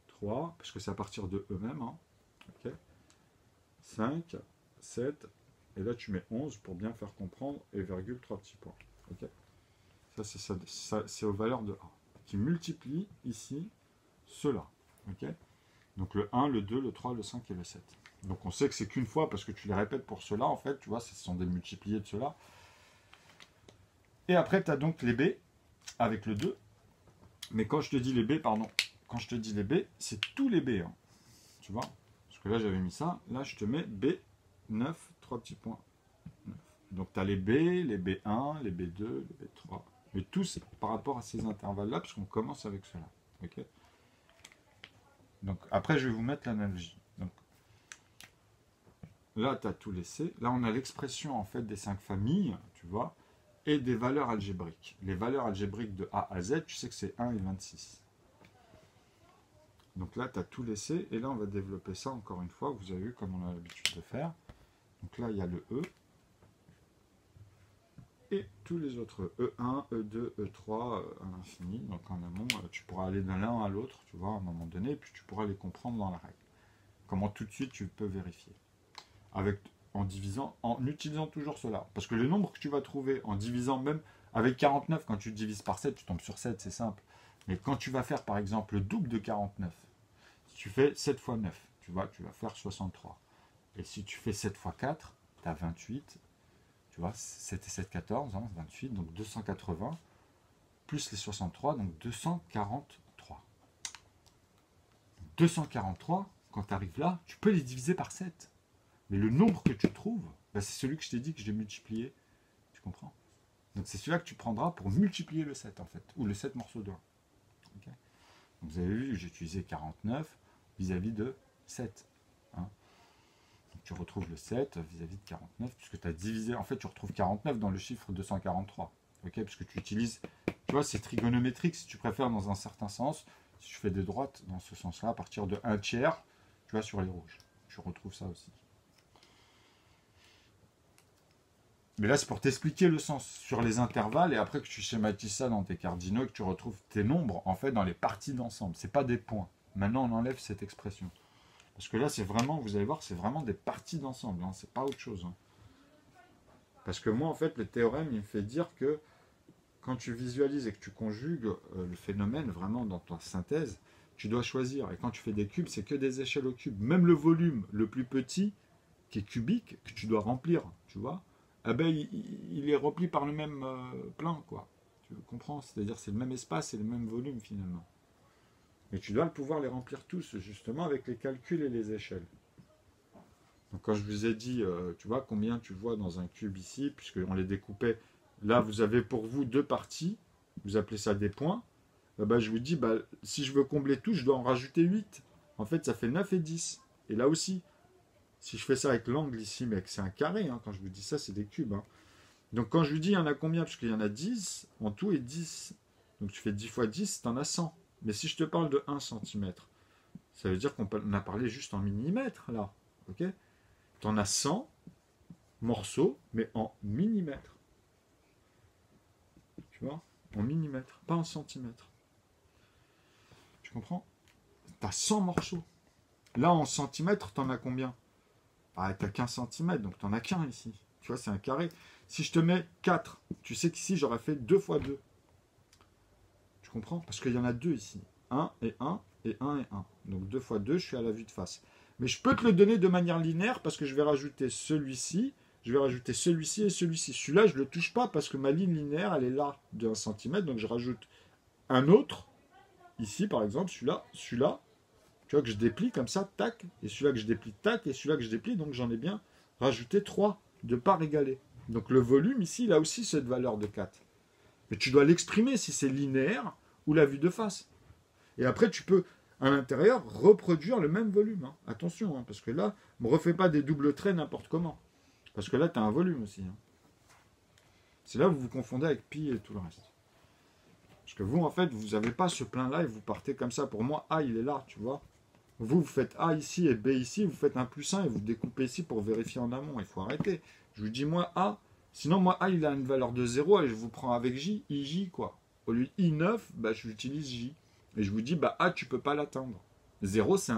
3. Parce que c'est à partir de eux-mêmes. Hein. Okay, 5, 7. Et là, tu mets 11 pour bien faire comprendre. Et virgule, 3 petits points. Okay, ça, c'est aux valeurs de A, qui multiplient ici ceux-là. Okay, donc le 1, le 2, le 3, le 5 et le 7. Donc on sait que c'est qu'une fois parce que tu les répètes pour ceux-là, en fait, tu vois, ce sont des multipliés de ceux-là. Et après, tu as donc les B avec le 2. Mais quand je te dis les B, pardon, quand je te dis les B, c'est tous les B. Hein, tu vois, parce que là, j'avais mis ça. Là, je te mets B, 9, 3 petits points. 9. Donc tu as les B, les B1, les B2, les B3. Mais tous par rapport à ces intervalles-là, puisqu'on commence avec cela. Okay, donc après, je vais vous mettre l'analogie. Donc là, tu as tous les C. Là, on a l'expression en fait des 5 familles, tu vois, et des valeurs algébriques. Les valeurs algébriques de A à Z, tu sais que c'est 1 et 26. Donc là, tu as tous les C. Et là, on va développer ça encore une fois. Vous avez vu comme on a l'habitude de faire. Donc là, il y a le E. Et tous les autres, E1, E2, E3, à l'infini. Donc en amont, tu pourras aller de l'un à l'autre, tu vois, à un moment donné, et puis tu pourras les comprendre dans la règle. Comment tout de suite tu peux vérifier. En utilisant toujours cela. Parce que le nombre que tu vas trouver en divisant même avec 49, quand tu divises par 7, tu tombes sur 7, c'est simple. Mais quand tu vas faire par exemple le double de 49, si tu fais 7 fois 9, tu vas faire 63. Et si tu fais 7 fois 4, tu as 28. Tu vois, 7 et 7, 14, hein, 28, donc 280, plus les 63, donc 243. 243, quand tu arrives là, tu peux les diviser par 7. Mais le nombre que tu trouves, bah, c'est celui que je t'ai dit que j'ai multiplié. Tu comprends? Donc c'est celui-là que tu prendras pour multiplier le 7, en fait, ou le 7 morceaux de 1. Okay, donc vous avez vu, j'ai utilisé 49 vis-à-vis de 7. Hein, tu retrouves le 7 vis-à-vis de 49, puisque tu as divisé, en fait tu retrouves 49 dans le chiffre 243, okay, parce que tu utilises, tu vois, c'est trigonométrique si tu préfères dans un certain sens, si tu fais des droites dans ce sens-là, à partir de 1 tiers, tu vois, sur les rouges, tu retrouves ça aussi. Mais là c'est pour t'expliquer le sens sur les intervalles, et après que tu schématises ça dans tes cardinaux, et que tu retrouves tes nombres, en fait, dans les parties d'ensemble, c'est pas des points. Maintenant on enlève cette expression. Parce que là, c'est vraiment, vous allez voir, c'est vraiment des parties d'ensemble, hein, c'est pas autre chose. Hein. Parce que moi, en fait, le théorème, il me fait dire que quand tu visualises et que tu conjugues le phénomène vraiment dans ta synthèse, Tu dois choisir. Et quand tu fais des cubes, c'est que des échelles au cube. Même le volume le plus petit, qui est cubique, que tu dois remplir, tu vois, eh ben, il est rempli par le même plein, quoi. Tu comprends? C'est-à-dire c'est le même espace et le même volume, finalement. Mais tu dois pouvoir les remplir tous, justement, avec les calculs et les échelles. Donc quand je vous ai dit, tu vois, combien tu vois dans un cube ici, puisqu'on les découpait, là, vous avez pour vous deux parties, vous appelez ça des points, bah, je vous dis, bah, si je veux combler tout, je dois en rajouter 8. En fait, ça fait 9 et 10. Et là aussi, si je fais ça avec l'angle ici, mais c'est un carré, hein, quand je vous dis ça, c'est des cubes. Hein. Donc quand je vous dis, il y en a combien? Parce qu'il y en a 10, en tout et 10. Donc tu fais 10 fois 10, tu en as 100. Mais si je te parle de 1 centimètre, ça veut dire qu'on a parlé juste en millimètres, là. Ok? Tu en as 100 morceaux, mais en millimètres. Tu vois? En millimètres, pas en centimètres. Tu comprends? Tu as 100 morceaux. Là, en centimètres, tu en as combien? Ah, tu n'as qu'un centimètre, donc tu n'en as qu'un ici. Tu vois, c'est un carré. Si je te mets 4, tu sais qu'ici, j'aurais fait 2 fois 2. Tu comprends? Parce qu'il y en a 2 ici. 1 et 1 et 1 et 1. Donc 2 fois 2, je suis à la vue de face. Mais je peux te le donner de manière linéaire parce que je vais rajouter celui-ci, je vais rajouter celui-ci et celui-ci. Celui-là, je ne le touche pas parce que ma ligne linéaire, elle est là de 1 cm. Donc je rajoute un autre. Ici, par exemple, celui-là. Tu vois que je déplie comme ça, tac. Et celui-là que je déplie, tac. Et celui-là que je déplie, donc j'en ai bien rajouté 3 de part égale. Donc le volume, ici, il a aussi cette valeur de 4. Mais tu dois l'exprimer si c'est linéaire ou la vue de face. Et après, tu peux, à l'intérieur, reproduire le même volume. Hein. Attention, hein, parce que là, ne me refais pas des doubles traits n'importe comment. Parce que là, tu as un volume aussi. Hein. C'est là où vous vous confondez avec pi et tout le reste. Parce que vous, en fait, vous n'avez pas ce plein-là et vous partez comme ça. Pour moi, A, il est là, tu vois. Vous faites A ici et B ici, vous faites un plus 1 et vous découpez ici pour vérifier en amont. Il faut arrêter. Je vous dis, moi, A. Sinon, moi, A, il a une valeur de 0 et je vous prends avec J, IJ, quoi. Au lieu de I9, bah, j'utilise J. Et je vous dis, bah, A, tu peux pas l'atteindre. 0, tu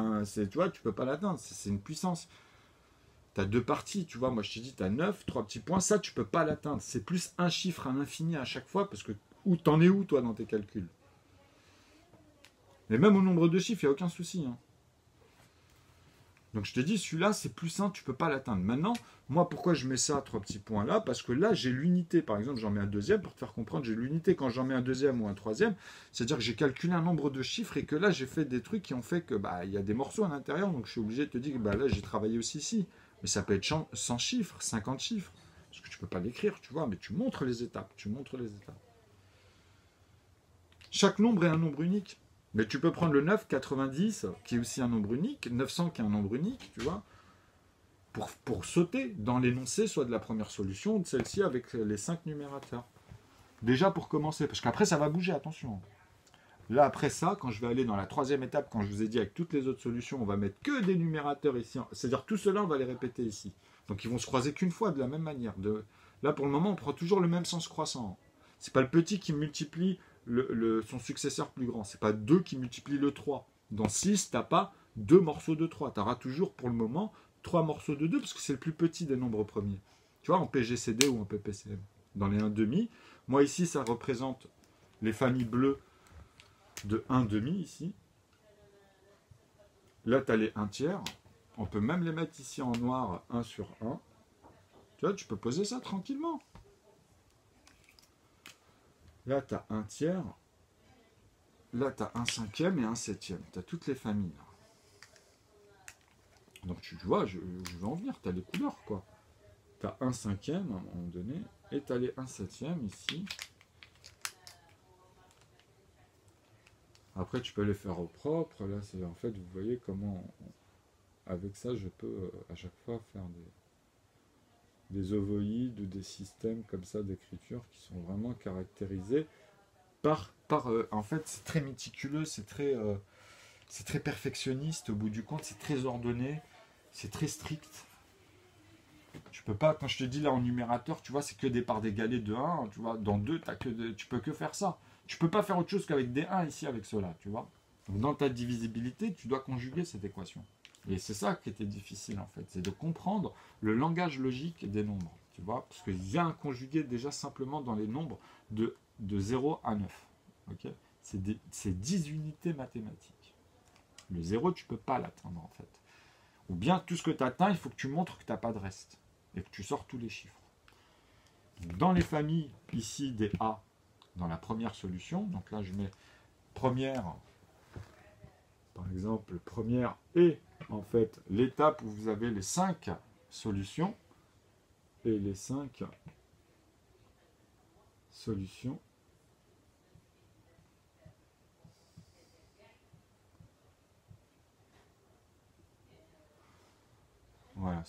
vois, tu peux pas l'atteindre. C'est une puissance. Tu as deux parties, tu vois. Moi, je te dis, tu as 9, 3 petits points. Ça, tu peux pas l'atteindre. C'est plus un chiffre à l'infini à chaque fois parce que t'en es où, toi, dans tes calculs? Mais même au nombre de chiffres, il n'y a aucun souci. Hein. Donc je te dis, celui-là, c'est plus simple, tu ne peux pas l'atteindre. Maintenant, moi, pourquoi je mets ça, 3 petits points là? Parce que là, j'ai l'unité. Par exemple, j'en mets un deuxième, pour te faire comprendre, j'ai l'unité quand j'en mets un deuxième ou un troisième. C'est-à-dire que j'ai calculé un nombre de chiffres et que là, j'ai fait des trucs qui ont fait que bah, y a des morceaux à l'intérieur. Donc je suis obligé de te dire que bah, là, j'ai travaillé aussi ici. Mais ça peut être 100 chiffres, 50 chiffres. Parce que tu ne peux pas l'écrire, tu vois, mais tu montres les étapes. Tu montres les étapes. Chaque nombre est un nombre unique. Mais tu peux prendre le 9, 90, qui est aussi un nombre unique, 900 qui est un nombre unique, tu vois, pour sauter dans l'énoncé, soit de la première solution, ou de celle-ci avec les 5 numérateurs. Déjà pour commencer, parce qu'après ça va bouger, attention. Là, après ça, quand je vais aller dans la troisième étape, quand je vous ai dit avec toutes les autres solutions, on va mettre que des numérateurs ici. C'est-à-dire tout cela, on va les répéter ici. Donc ils vont se croiser qu'une fois de la même manière. Là, pour le moment, on prend toujours le même sens croissant. C'est pas le petit qui multiplie son successeur plus grand. C'est pas 2 qui multiplie le 3. Dans 6, tu n'as pas 2 morceaux de 3. Tu auras toujours, pour le moment, 3 morceaux de 2, parce que c'est le plus petit des nombres premiers. Tu vois, en PGCD ou en PPCM. Dans les 1,5, moi ici, ça représente les familles bleues de 1,5 ici. Là, tu as les 1 tiers. On peut même les mettre ici en noir, 1 sur 1. Tu vois, tu peux poser ça tranquillement. Là, tu as 1 tiers. Là, tu as 1 cinquième et 1 septième. Tu as toutes les familles. Là. Donc, tu vois, je veux en venir. Tu as les couleurs, quoi. Tu as 1 cinquième à un moment donné. Et tu as les 1 septième ici. Après, tu peux les faire au propre. Là, c'est en fait, vous voyez comment, avec ça, je peux à chaque fois faire des ovoïdes ou des systèmes comme ça d'écriture qui sont vraiment caractérisés en fait, c'est très méticuleux, c'est très perfectionniste au bout du compte, c'est très ordonné, c'est très strict. Tu peux pas, quand je te dis là en numérateur, tu vois, c'est que des parts d'égalés de 1, tu vois, dans 2, tu peux que faire ça. Tu peux pas faire autre chose qu'avec des 1 ici avec cela, tu vois. Donc dans ta divisibilité, tu dois conjuguer cette équation. Et c'est ça qui était difficile en fait, c'est de comprendre le langage logique des nombres, tu vois, parce qu'il y a un conjugué déjà simplement dans les nombres de 0 à 9. Okay, c'est 10 unités mathématiques. Le 0, tu ne peux pas l'atteindre en fait. Ou bien tout ce que tu atteins, il faut que tu montres que tu n'as pas de reste. Et que tu sors tous les chiffres. Dans les familles, ici, des A, dans la première solution, donc là je mets première, par exemple, première et en fait l'étape où vous avez les 5 solutions, et les 5 solutions voilà,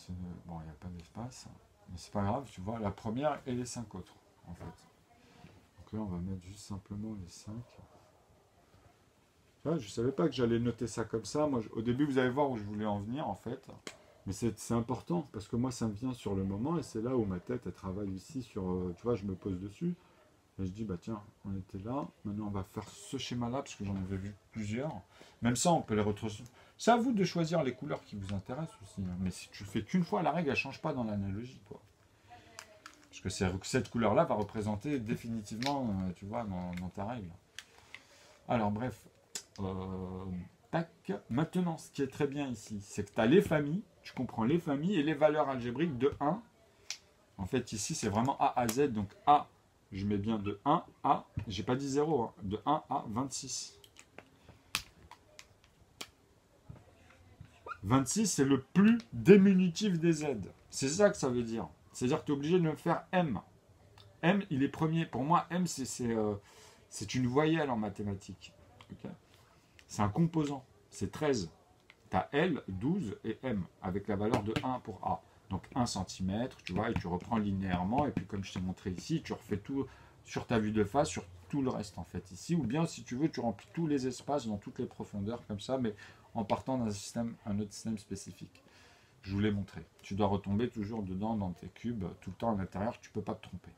bon, il n'y a pas d'espace, mais c'est pas grave, tu vois, la première et les 5 autres, en fait. Donc là, on va mettre juste simplement les 5. Je ne savais pas que j'allais noter ça comme ça. Moi, au début, vous allez voir où je voulais en venir, en fait. Mais c'est important, parce que moi, ça me vient sur le moment, et c'est là où ma tête, elle travaille ici sur... tu vois, je me pose dessus, et je dis, bah tiens, on était là, maintenant on va faire ce schéma-là, parce que j'en avais vu plusieurs. Même ça, on peut les retrouver. C'est à vous de choisir les couleurs qui vous intéressent aussi. Hein. Mais si tu le fais qu'une fois, la règle, elle ne change pas dans l'analogie, quoi. Parce que cette couleur-là va représenter définitivement, tu vois, dans ta règle. Alors, bref. Tac. Maintenant, ce qui est très bien ici, c'est que tu as les familles, tu comprends les familles et les valeurs algébriques de 1. En fait, ici, c'est vraiment A à Z. Donc, A, je mets bien de 1 à, j'ai pas dit 0, hein, de 1 à 26. 26, c'est le plus diminutif des Z. C'est ça que ça veut dire. C'est-à-dire que tu es obligé de me faire M. M, il est premier. Pour moi, M, c'est une voyelle en mathématiques. Okay, c'est un composant. C'est 13. Tu as L, 12 et M, avec la valeur de 1 pour A. Donc 1 cm, tu vois, et tu reprends linéairement. Et puis comme je t'ai montré ici, tu refais tout sur ta vue de face, sur tout le reste en fait ici. Ou bien si tu veux, tu remplis tous les espaces dans toutes les profondeurs comme ça, mais en partant d'un système, un autre système spécifique. Je vous l'ai montré. Tu dois retomber toujours dedans dans tes cubes, tout le temps à l'intérieur, tu ne peux pas te tromper.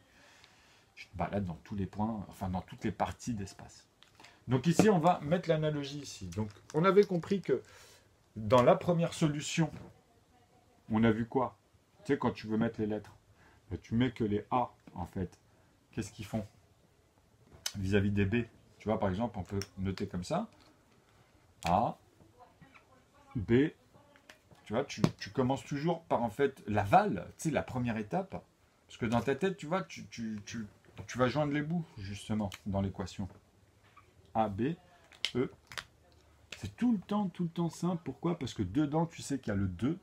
Tu te balades dans tous les points, enfin dans toutes les parties d'espace. Donc ici, on va mettre l'analogie ici. Donc on avait compris que dans la première solution, on a vu quoi? Tu sais, quand tu veux mettre les lettres, tu mets que les A, en fait. Qu'est-ce qu'ils font vis-à-vis des B? Tu vois, par exemple, on peut noter comme ça. A, B. Tu vois, tu commences toujours par, en fait, l'aval, tu sais, la première étape. Parce que dans ta tête, tu vois, tu vas joindre les bouts, justement, dans l'équation. A, B, E. C'est tout le temps simple. Pourquoi? Parce que dedans, tu sais qu'il y a le 2,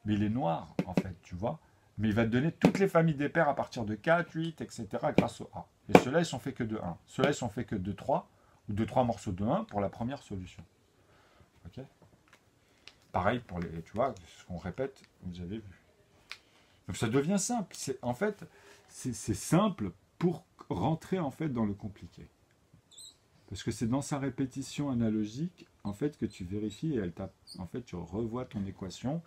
mais il est noir, en fait, tu vois. Mais il va te donner toutes les familles des paires à partir de 4, 8, etc. grâce au A. Et ceux-là, ils sont faits que de 1. Ceux-là, ils sont faits que de 3, ou de 3 morceaux de 1 pour la première solution. Ok? Pareil pour les, tu vois, ce qu'on répète, vous avez vu. Donc ça devient simple. En fait, c'est simple pour rentrer en fait dans le compliqué. Parce que c'est dans sa répétition analogique, en fait, que tu vérifies et en fait, tu revois ton équation,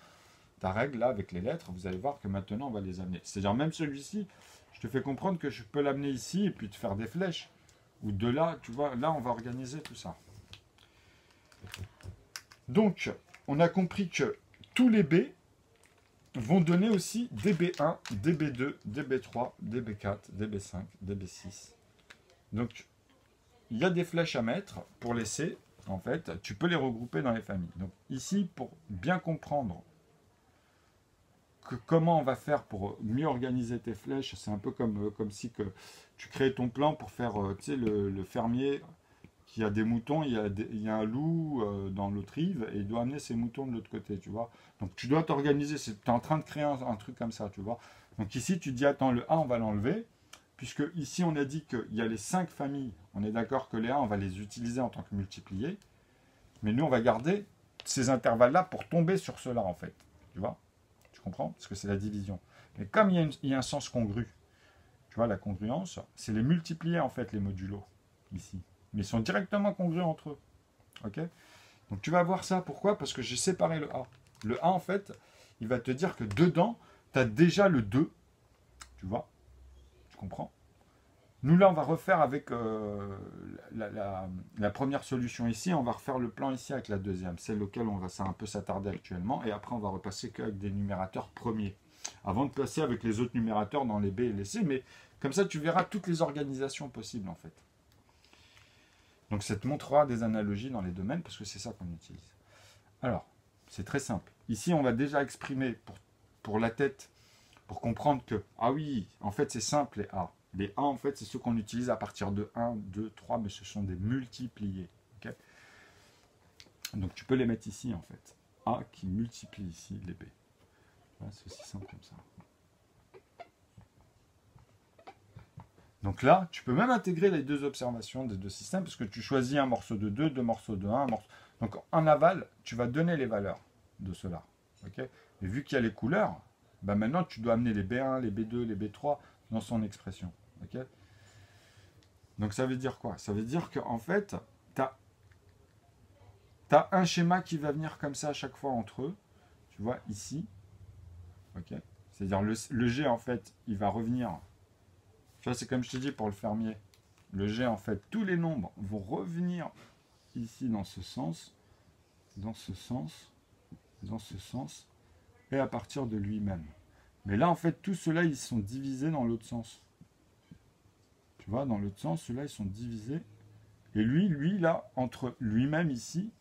ta règle là avec les lettres. Vous allez voir que maintenant on va les amener. C'est-à-dire même celui-ci, je te fais comprendre que je peux l'amener ici et puis te faire des flèches. Ou de là, tu vois, là on va organiser tout ça. Donc, on a compris que tous les B vont donner aussi DB1, DB2, DB3, DB4, DB5, DB6. Donc, il y a des flèches à mettre pour les C, en fait. Tu peux les regrouper dans les familles. Donc, ici, pour bien comprendre comment on va faire pour mieux organiser tes flèches, c'est un peu comme si que tu crées ton plan pour faire, tu sais, le fermier qui a des moutons, il y a un loup dans l'autre rive et il doit amener ses moutons de l'autre côté, tu vois. Donc tu dois t'organiser, tu es en train de créer un truc comme ça, tu vois. Donc ici tu dis, attends, le A on va l'enlever, puisque ici on a dit qu'il y a les 5 familles, on est d'accord que les A on va les utiliser en tant que multipliés, mais nous on va garder ces intervalles-là pour tomber sur ceux-là en fait, tu vois. Tu comprends? Parce que c'est la division. Mais comme il y a un sens congru, tu vois, la congruence, c'est les multipliés en fait, les modulos, ici. Mais ils sont directement congrus entre eux. Ok? Donc tu vas voir ça. Pourquoi? Parce que j'ai séparé le A. Le A, en fait, il va te dire que dedans, tu as déjà le 2. Tu vois? Tu comprends? Nous, là, on va refaire avec la première solution ici. On va refaire le plan ici avec la deuxième. C'est lequel on va un peu s'attarder actuellement. Et après, on va repasser qu'avec des numérateurs premiers. Avant de passer avec les autres numérateurs dans les B et les C. Mais comme ça, tu verras toutes les organisations possibles, en fait. Donc ça te montrera des analogies dans les domaines, parce que c'est ça qu'on utilise. Alors, c'est très simple. Ici, on va déjà exprimer pour la tête, pour comprendre que, ah oui, en fait, c'est simple, les A. Les A, en fait, c'est ceux qu'on utilise à partir de 1, 2, 3, mais ce sont des multipliés. Okay, donc, tu peux les mettre ici, en fait. A qui multiplie ici les B. Voilà, c'est aussi simple comme ça. Donc là, tu peux même intégrer les deux observations des deux systèmes, parce que tu choisis un morceau de 2, deux morceaux de 1, un morceau... Donc en aval, tu vas donner les valeurs de cela. Okay, et vu qu'il y a les couleurs, ben maintenant tu dois amener les B1, les B2, les B3 dans son expression. Okay, donc ça veut dire quoi? Ça veut dire qu'en fait, tu as un schéma qui va venir comme ça à chaque fois entre eux. Tu vois, ici. Okay, c'est-à-dire le G, en fait, il va revenir... Tu vois, c'est comme je te dis pour le fermier. Le G, en fait, tous les nombres vont revenir ici dans ce sens, dans ce sens, dans ce sens, et à partir de lui-même. Mais là, en fait, tous ceux-là, ils sont divisés dans l'autre sens. Tu vois, dans l'autre sens, ceux-là, ils sont divisés. Et lui, là, entre lui-même ici,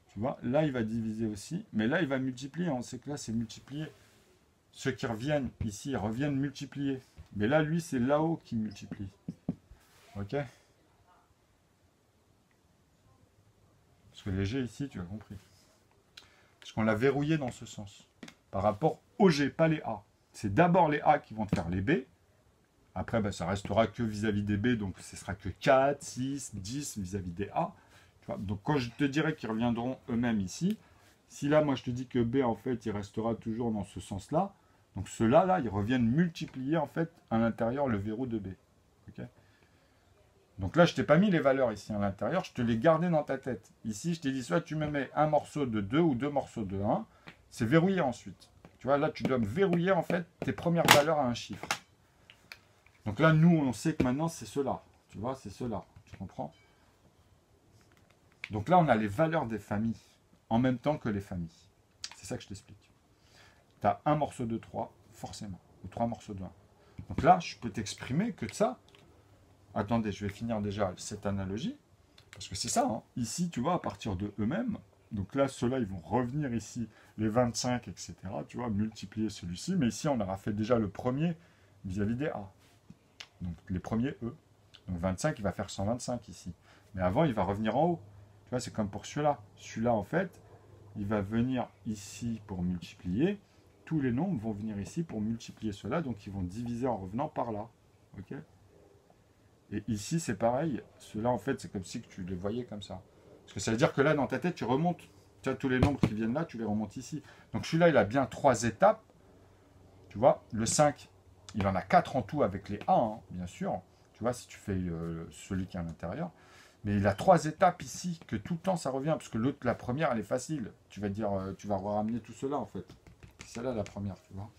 tu vois, là, il va diviser aussi. Mais là, il va multiplier. On sait que là, c'est multiplié. Ceux qui reviennent ici, ils reviennent multiplier. Mais là, lui, c'est là-haut qui multiplie. Ok? Parce que les G ici, tu as compris. Parce qu'on l'a verrouillé dans ce sens. Par rapport aux G, pas les A. C'est d'abord les A qui vont te faire les B. Après, ben, ça restera que vis-à-vis des B. Donc, ce sera que 4, 6, 10 vis-à-vis des A. Tu vois, donc, quand je te dirai qu'ils reviendront eux-mêmes ici, si là, moi, je te dis que B, en fait, il restera toujours dans ce sens-là, donc ceux-là, là, ils reviennent multiplier, en fait, à l'intérieur le verrou de B. Okay, donc là, je t'ai pas mis les valeurs ici à l'intérieur, je te les gardais dans ta tête. Ici, je t'ai dit, soit tu me mets un morceau de 2 ou deux morceaux de 1, c'est verrouillé ensuite. Tu vois, là, tu dois me verrouiller, en fait, tes premières valeurs à un chiffre. Donc là, nous, on sait que maintenant, c'est cela. Tu vois, c'est cela. Tu comprends? Donc là, on a les valeurs des familles, en même temps que les familles. C'est ça que je t'explique. Tu as un morceau de 3, forcément, ou 3 morceaux de 1. Donc là, je peux t'exprimer que de ça. Attendez, je vais finir déjà cette analogie. Parce que c'est ça, hein. Ici, tu vois, à partir de eux-mêmes, donc là, ceux-là, ils vont revenir ici, les 25, etc., tu vois, multiplier celui-ci. Mais ici, on aura fait déjà le premier vis-à-vis des A. Donc les premiers E. Donc 25, il va faire 125 ici. Mais avant, il va revenir en haut. Tu vois, c'est comme pour celui-là. Celui-là, en fait, il va venir ici pour multiplier. Tous les nombres vont venir ici pour multiplier cela. Donc ils vont diviser en revenant par là. Ok ? Et ici, c'est pareil. Ceux-là, en fait, c'est comme si tu les voyais comme ça. Parce que ça veut dire que là, dans ta tête, tu remontes. Tu as tous les nombres qui viennent là, tu les remontes ici. Donc celui-là, il a bien 3 étapes. Tu vois, le 5, il en a 4 en tout avec les A, hein, bien sûr. Tu vois, si tu fais celui qui est à l'intérieur. Mais il a 3 étapes ici, que tout le temps, ça revient. Parce que l'autre, la première, elle est facile. Tu vas dire, tu vas ramener tout cela, en fait. C'est là la première, tu vois.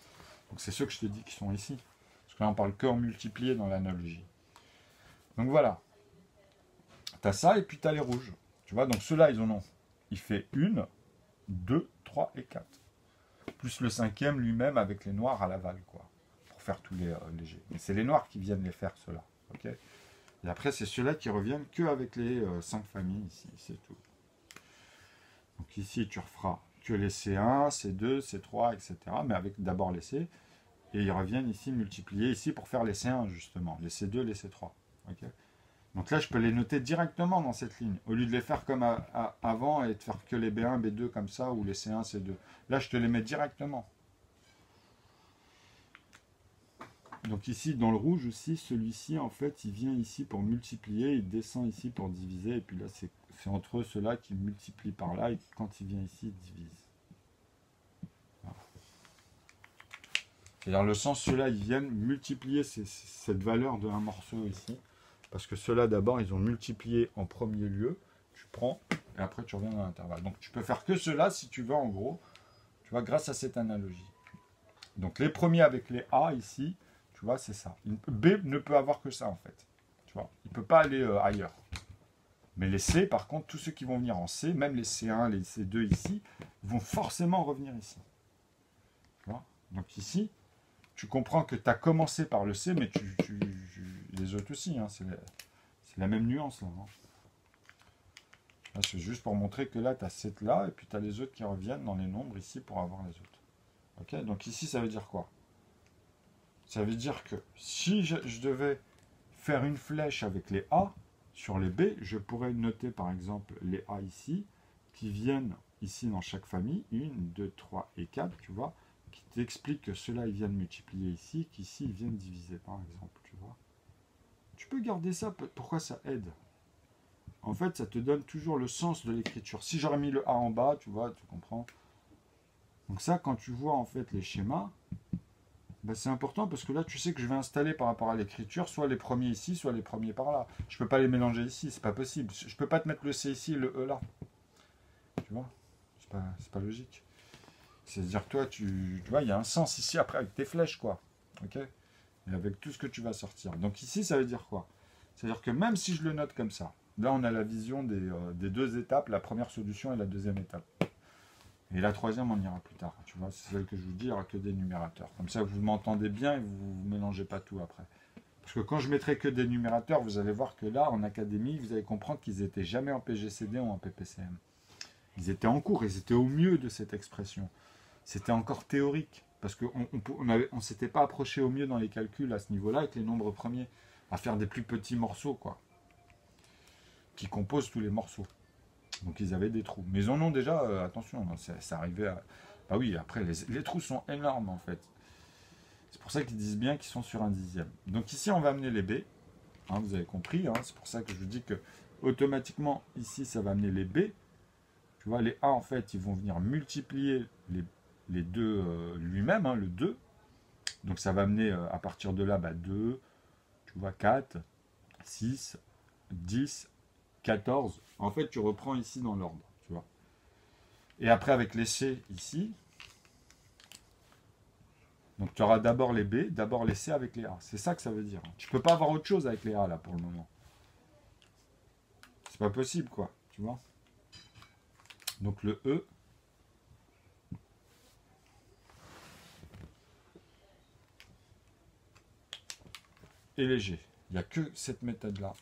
Donc c'est ceux que je te dis qui sont ici. Parce que là, on parle que en multiplié dans l'analogie. Donc voilà. Tu as ça et puis tu as les rouges. Tu vois, donc ceux-là, ils en ont. Il fait 1, 2, 3 et 4. Plus le 5e lui-même avec les noirs à l'aval, quoi. Pour faire tous les légers. Mais c'est les noirs qui viennent les faire, ceux-là. Ok. Et après, c'est ceux-là qui reviennent qu'avec les 5 familles ici. C'est tout. Donc ici, tu referas que les C1, C2, C3, etc. Mais avec d'abord les C. Et ils reviennent ici multiplier ici pour faire les C1, justement. Les C2, les C3. Okay, donc là, je peux les noter directement dans cette ligne, au lieu de les faire comme avant et de faire que les B1, B2 comme ça, ou les C1, C2. Là, je te les mets directement. Donc ici, dans le rouge aussi, celui-ci, en fait, il vient ici pour multiplier, il descend ici pour diviser, et puis là, c'est entre eux, ceux-là qui multiplient par là, et quand il vient ici, il divise. Voilà. Et dans le sens, ceux-là, ils viennent multiplier cette valeur d'un morceau ici. Parce que ceux-là, d'abord, ils ont multiplié en premier lieu. Tu prends, et après, tu reviens dans l'intervalle. Donc, tu peux faire que cela, si tu veux, en gros. Tu vois, grâce à cette analogie. Donc, les premiers avec les A, ici, tu vois, c'est ça. B ne peut avoir que ça, en fait. Tu vois, il ne peut pas aller ailleurs. Mais les C, par contre, tous ceux qui vont venir en C, même les C1, les C2 ici, vont forcément revenir ici. Tu vois. Donc, ici, tu comprends que tu as commencé par le C, mais les autres aussi, hein, c'est la même nuance là. Hein. C'est juste pour montrer que là, tu as cette là, et puis tu as les autres qui reviennent dans les nombres ici pour avoir les autres. Ok, donc ici, ça veut dire quoi? Ça veut dire que si je devais faire une flèche avec les A sur les B, je pourrais noter par exemple les A ici, qui viennent ici dans chaque famille, 1, 2, 3 et 4, tu vois, qui t'explique que ceux-là, ils viennent multiplier ici, qu'ici, ils viennent diviser, par exemple, tu vois. Tu peux garder ça, pourquoi ça aide? En fait, ça te donne toujours le sens de l'écriture. Si j'aurais mis le A en bas, tu vois, tu comprends. Donc ça, quand tu vois en fait les schémas, ben c'est important parce que là, tu sais que je vais installer par rapport à l'écriture, soit les premiers ici, soit les premiers par là. Je ne peux pas les mélanger ici, c'est pas possible. Je ne peux pas te mettre le C ici et le E là. Tu vois, c'est pas logique. C'est-à-dire que toi, tu vois, il y a un sens ici après avec tes flèches, quoi. Ok? Et avec tout ce que tu vas sortir. Donc ici, ça veut dire quoi? C'est-à-dire que même si je le note comme ça, là, on a la vision des deux étapes, la première solution et la deuxième étape. Et la troisième, on ira plus tard. Tu vois, c'est celle que je vous dis, il n'y aura que des numérateurs. Comme ça, vous m'entendez bien et vous ne mélangez pas tout après. Parce que quand je mettrai que des numérateurs, vous allez voir que là, en académie, vous allez comprendre qu'ils n'étaient jamais en PGCD ou en PPCM. Ils étaient en cours, ils étaient au mieux de cette expression. C'était encore théorique. Parce qu'on ne s'était pas approché au mieux dans les calculs à ce niveau-là avec les nombres premiers. À faire des plus petits morceaux, quoi. Qui composent tous les morceaux. Donc ils avaient des trous. Mais ils en ont déjà, attention, ça arrivait à... Bah oui, après, les trous sont énormes, en fait. C'est pour ça qu'ils disent bien qu'ils sont sur un dixième. Donc ici, on va amener les B. Hein, vous avez compris, hein, c'est pour ça que je vous dis que automatiquement, ici, ça va amener les B. Tu vois, les A, en fait, ils vont venir multiplier les deux lui-même, hein, le 2. Donc ça va amener, à partir de là, 2, tu vois, 4, 6, 10, 14. En fait, tu reprends ici dans l'ordre, tu vois. Et après, avec les C ici, donc tu auras d'abord les B, d'abord les C avec les A. C'est ça que ça veut dire. Tu peux pas avoir autre chose avec les A, là, pour le moment. C'est pas possible, quoi, tu vois. Donc le E, et les G. Il n'y a que cette méthode-là.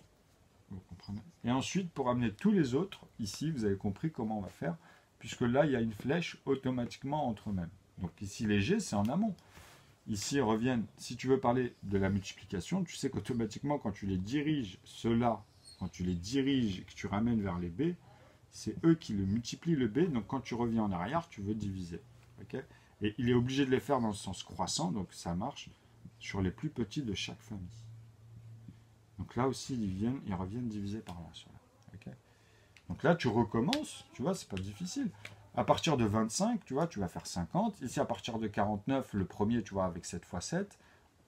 Vous comprenez? Et ensuite, pour amener tous les autres, ici, vous avez compris comment on va faire, puisque là, il y a une flèche automatiquement entre eux-mêmes. Donc ici, les G, c'est en amont. Ici, ils reviennent, si tu veux parler de la multiplication, tu sais qu'automatiquement, quand tu les diriges, ceux-là, quand tu les diriges et que tu ramènes vers les B, c'est eux qui le multiplient le B, donc quand tu reviens en arrière, tu veux diviser. Okay? Et il est obligé de les faire dans le sens croissant, donc ça marche sur les plus petits de chaque famille. Donc là aussi, ils reviennent diviser par là. Okay? Donc là, tu recommences, tu vois, c'est pas difficile. À partir de 25, tu vois, tu vas faire 50. Ici, à partir de 49, le premier, tu vois, avec 7 x 7,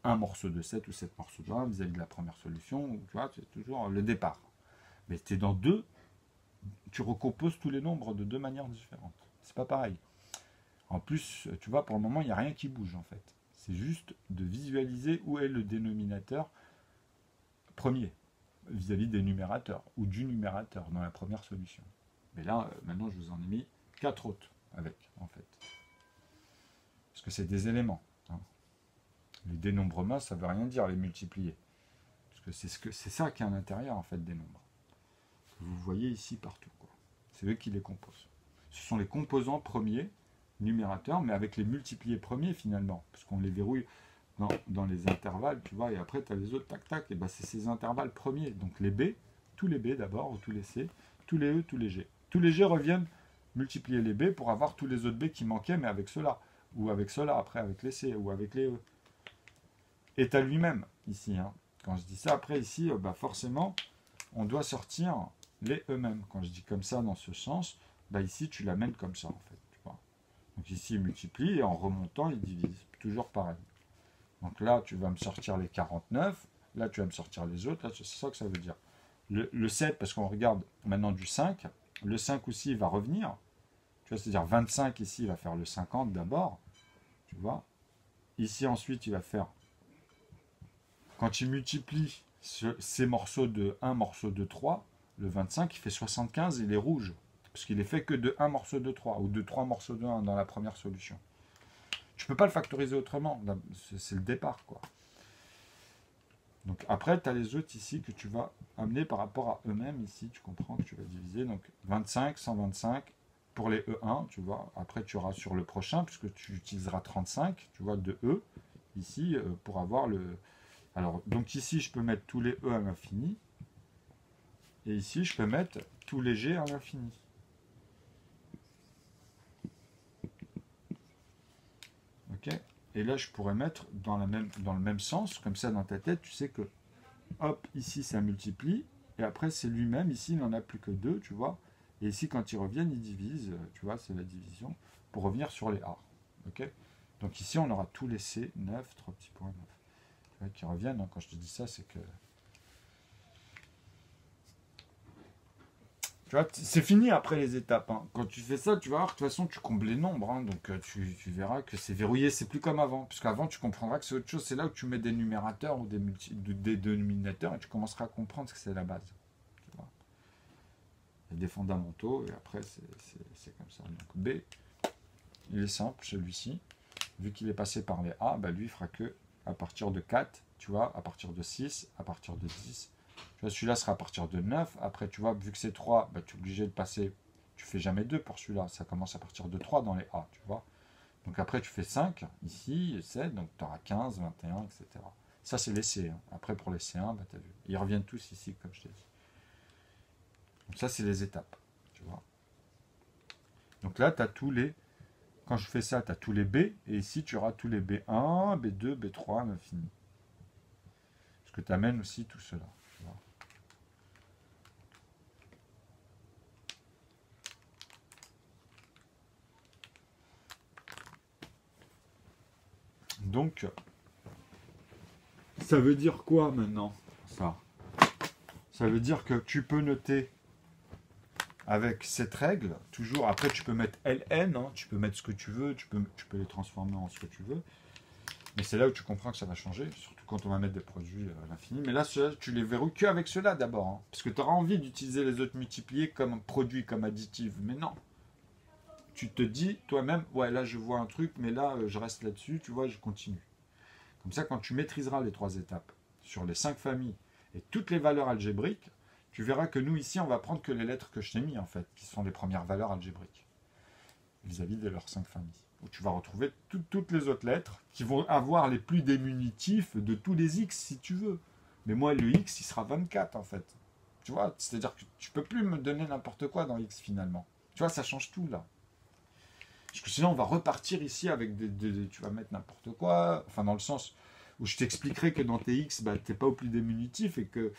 un morceau de 7 ou 7 morceaux de 1 vis-à-vis de la première solution, tu vois, c'est toujours le départ. Mais tu es dans deux, tu recomposes tous les nombres de deux manières différentes. C'est pas pareil. En plus, tu vois, pour le moment, il n'y a rien qui bouge, en fait. C'est juste de visualiser où est le dénominateur premier vis-à-vis des numérateurs ou du numérateur dans la première solution. Mais là, maintenant, je vous en ai mis 4 autres avec, en fait. Parce que c'est des éléments. Hein. Les dénombrements, ça ne veut rien dire, les multiplier. Parce que c'est ça qui est à l'intérieur, en fait, des nombres. Vous voyez ici partout. C'est eux qui les composent. Ce sont les composants premiers, numérateurs, mais avec les multipliés premiers, finalement. Parce qu'on les verrouille dans les intervalles, tu vois, et après, tu as les autres, tac, tac. Et ben, c'est ces intervalles premiers. Donc les B, tous les B d'abord, ou tous les C, tous les E, tous les G. Tous les G reviennent multiplier les B pour avoir tous les autres B qui manquaient, mais avec ceux-là. Ou avec ceux-là, après, avec les C, ou avec les E. Et tu as lui-même, ici. Hein. Quand je dis ça, après, ici, bah, forcément, on doit sortir les eux-mêmes. Quand je dis comme ça, dans ce sens, bah, ici, tu l'amènes comme ça, en fait. Tu vois. Donc ici, il multiplie, et en remontant, il divise. Toujours pareil. Donc là, tu vas me sortir les 49. Là, tu vas me sortir les autres. Là, c'est ça que ça veut dire. Le 7, parce qu'on regarde maintenant du 5. Le 5 aussi, il va revenir. Tu vois, c'est-à-dire 25 ici, il va faire le 50 d'abord. Tu vois. Ici, ensuite, il va faire... Quand il multiplie ces morceaux de 1, morceau de 3, le 25, il fait 75, il est rouge. Parce qu'il est fait que de 1 morceau de 3, ou de 3 morceaux de 1 dans la première solution. Tu ne peux pas le factoriser autrement. C'est le départ, quoi. Donc après, tu as les autres ici que tu vas amener par rapport à eux-mêmes. Ici, tu comprends que tu vas diviser. Donc 25, 125 pour les E1, tu vois. Après, tu auras sur le prochain, puisque tu utiliseras 35, tu vois, de E, ici, pour avoir le... Alors, donc ici, je peux mettre tous les E à l'infini. Et ici, je peux mettre tous les G à l'infini. Ok. Et là, je pourrais mettre dans le même sens, comme ça dans ta tête, tu sais que, hop, ici, ça multiplie, et après, c'est lui-même, ici, il n'en a plus que 2, tu vois. Et ici, quand ils reviennent, ils divisent, tu vois, c'est la division, pour revenir sur les A. Ok. Donc ici, on aura tous les C, 9, 3 petits points, 9. Tu vois, qui reviennent, hein. Quand je te dis ça, c'est que... Tu vois, c'est fini après les étapes, hein. Quand tu fais ça, tu vas voir que de toute façon, tu combles les nombres, hein. Donc tu verras que c'est verrouillé, c'est plus comme avant. Puisqu'avant, tu comprendras que c'est autre chose. C'est là où tu mets des numérateurs ou des dénominateurs et tu commenceras à comprendre que c'est la base. Tu vois. Il y a des fondamentaux et après, c'est comme ça. Donc B, il est simple, celui-ci. Vu qu'il est passé par les A, bah, lui, il fera que à partir de 4, tu vois, à partir de 6, à partir de 10. Tu vois, celui-là sera à partir de 9. Après, tu vois, vu que c'est 3, bah, tu es obligé de passer. Tu fais jamais 2 pour celui-là. Ça commence à partir de 3 dans les A, tu vois. Donc après, tu fais 5 ici, 7, donc tu auras 15, 21, etc. Ça, c'est les C. Hein. Après, pour les C1, bah, tu as vu. Ils reviennent tous ici, comme je t'ai dit. Donc ça, c'est les étapes, tu vois. Donc là, tu as tous les... Quand je fais ça, tu as tous les B, et ici, tu auras tous les B1, B2, B3, à l'infini. Parce que tu amènes aussi tout cela. Tu vois. Donc, ça veut dire quoi maintenant, ça? Ça veut dire que tu peux noter avec cette règle, toujours, après tu peux mettre LN, hein, tu peux mettre ce que tu veux, tu peux les transformer en ce que tu veux, mais c'est là où tu comprends que ça va changer, surtout quand on va mettre des produits à l'infini. Mais là, tu les verrouilles qu'avec cela d'abord, hein, parce que tu auras envie d'utiliser les autres multipliés comme produit, comme additif, mais non. Tu te dis toi-même, ouais, là je vois un truc, mais là je reste là-dessus, tu vois, je continue. Comme ça, quand tu maîtriseras les 3 étapes sur les 5 familles et toutes les valeurs algébriques, tu verras que nous, ici, on va prendre que les lettres que je t'ai mis, en fait, qui sont les premières valeurs algébriques, vis-à-vis de leurs 5 familles. Où tu vas retrouver toutes les autres lettres qui vont avoir les plus diminutifs de tous les x, si tu veux. Mais moi, le x, il sera 24, en fait. Tu vois, c'est-à-dire que tu peux plus me donner n'importe quoi dans x, finalement. Tu vois, ça change tout, là. Parce que sinon, on va repartir ici avec tu vas mettre n'importe quoi, enfin, dans le sens où je t'expliquerai que dans tes x, bah, tu n'es pas au plus diminutif et que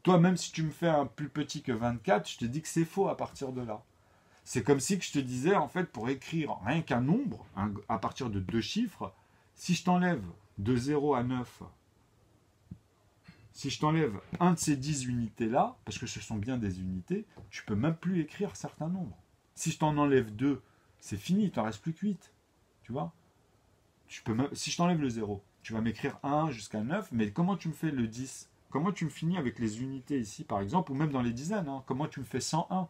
toi, même si tu me fais un plus petit que 24, je te dis que c'est faux à partir de là. C'est comme si que je te disais, en fait, pour écrire rien qu'un nombre, à partir de 2 chiffres, si je t'enlève de 0 à 9, si je t'enlève un de ces 10 unités-là, parce que ce sont bien des unités, tu peux même plus écrire certains nombres. Si je t'en enlève 2, c'est fini, il t'en reste plus que 8. Tu vois, si je t'enlève le 0, tu vas m'écrire 1 jusqu'à 9, mais comment tu me fais le 10? Comment tu me finis avec les unités ici, par exemple, ou même dans les dizaines, hein? Comment tu me fais 101?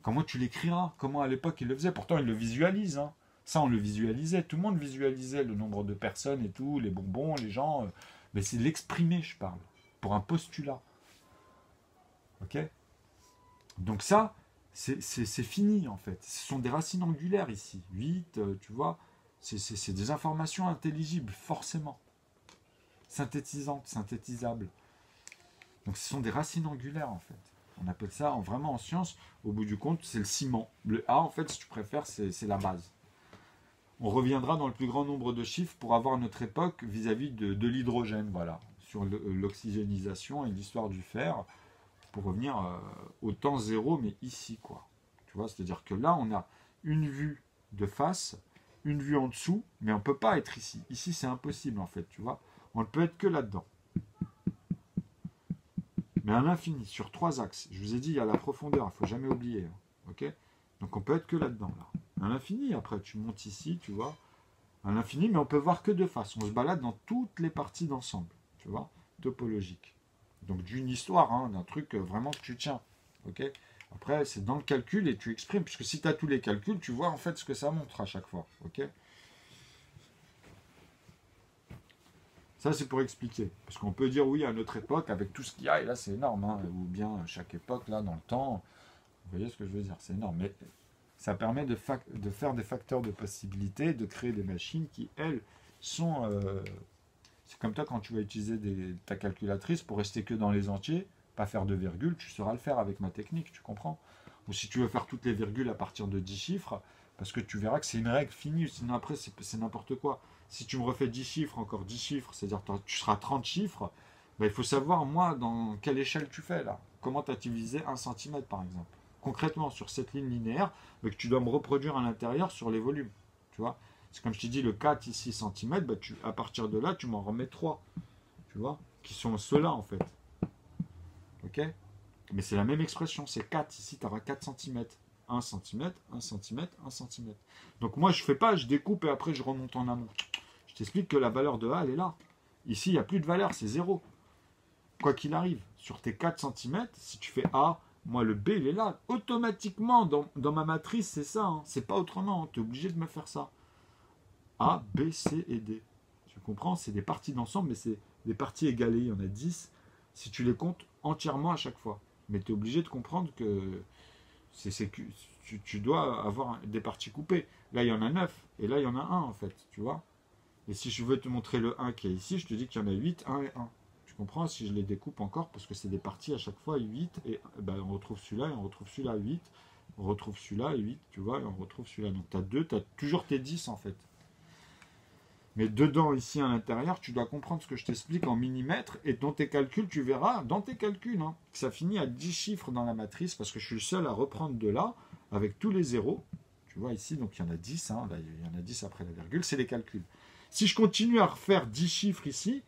Comment tu l'écriras? Comment à l'époque il le faisait? Pourtant, il le visualise. Hein. Ça, on le visualisait. Tout le monde visualisait le nombre de personnes et tout, les bonbons, les gens. Mais c'est l'exprimer, je parle, pour un postulat. Ok? Donc ça, c'est fini, en fait. Ce sont des racines angulaires ici. 8, tu vois, c'est des informations intelligibles, forcément. Synthétisantes, synthétisables. Donc ce sont des racines angulaires, en fait. On appelle ça, vraiment en science, au bout du compte, c'est le ciment. Le A, en fait, si tu préfères, c'est la base. On reviendra dans le plus grand nombre de chiffres pour avoir notre époque vis-à-vis de l'hydrogène, voilà, sur l'oxygénisation et l'histoire du fer, pour revenir au temps zéro, mais ici, quoi. Tu vois, c'est-à-dire que là, on a une vue de face, une vue en dessous, mais on ne peut pas être ici. Ici, c'est impossible, en fait, tu vois. On ne peut être que là-dedans. Mais à l'infini, sur 3 axes. Je vous ai dit, il y a la profondeur, il ne faut jamais oublier. Hein, ok? Donc on peut être que là-dedans. Là. À l'infini, après, tu montes ici, tu vois. À l'infini, mais on peut voir que de face. On se balade dans toutes les parties d'ensemble. Tu vois? Topologique. Donc d'une histoire, hein, d'un truc vraiment que tu tiens. Ok? Après, c'est dans le calcul et tu exprimes. Puisque si tu as tous les calculs, tu vois en fait ce que ça montre à chaque fois. Ok? Ça, c'est pour expliquer. Parce qu'on peut dire, oui, à notre époque, avec tout ce qu'il y a, et là, c'est énorme, hein, ou bien chaque époque, là, dans le temps, vous voyez ce que je veux dire, c'est énorme. Mais ça permet de faire des facteurs de possibilité, de créer des machines qui, elles, sont... c'est comme toi, quand tu vas utiliser ta calculatrice pour rester que dans les entiers, pas faire de virgule, tu sauras le faire avec ma technique, tu comprends? Ou si tu veux faire toutes les virgules à partir de 10 chiffres, parce que tu verras que c'est une règle finie, sinon après, c'est n'importe quoi. Si tu me refais 10 chiffres, encore 10 chiffres, c'est-à-dire que tu seras 30 chiffres, ben, il faut savoir, moi, dans quelle échelle tu fais, là. Comment tu as utilisé 1 centimètre, par exemple. Concrètement, sur cette ligne linéaire, mais que tu dois me reproduire à l'intérieur sur les volumes. Tu vois? C'est comme je t'ai dit, le 4 ici centimètres, ben, à partir de là, tu m'en remets 3. Tu vois? Qui sont ceux-là, en fait. Ok? Mais c'est la même expression, c'est 4. Ici, tu auras 4 centimètres. 1 centimètre, 1 centimètre, 1 centimètre. Donc moi, je fais pas, je découpe et après, je remonte en amont. Je t'explique que la valeur de A, elle est là. Ici, il n'y a plus de valeur, c'est 0. Quoi qu'il arrive, sur tes 4 centimètres, si tu fais A, moi, le B, il est là. Automatiquement, dans ma matrice, c'est ça. Hein. C'est pas autrement. Tu es obligé de me faire ça. A, B, C et D. Tu comprends? C'est des parties d'ensemble, mais c'est des parties égalées. Il y en a 10. Si tu les comptes entièrement à chaque fois. Mais tu es obligé de comprendre que tu dois avoir des parties coupées. Là, il y en a 9. Et là, il y en a 1, en fait. Tu vois? Et si je veux te montrer le 1 qui est ici, je te dis qu'il y en a 8, 1 et 1. Tu comprends? Si je les découpe encore, parce que c'est des parties à chaque fois, 8, et ben, on retrouve celui-là, et on retrouve celui-là, 8, on retrouve celui-là, et 8, tu vois, et on retrouve celui-là. Donc tu as 2, tu as toujours tes 10 en fait. Mais dedans, ici à l'intérieur, tu dois comprendre ce que je t'explique en millimètres, et dans tes calculs, tu verras, dans tes calculs, hein, que ça finit à 10 chiffres dans la matrice, parce que je suis le seul à reprendre de là, avec tous les zéros. Tu vois ici, donc il y en a 10, hein, là, il y en a 10 après la virgule, c'est les calculs. Si je continue à refaire 10 chiffres ici,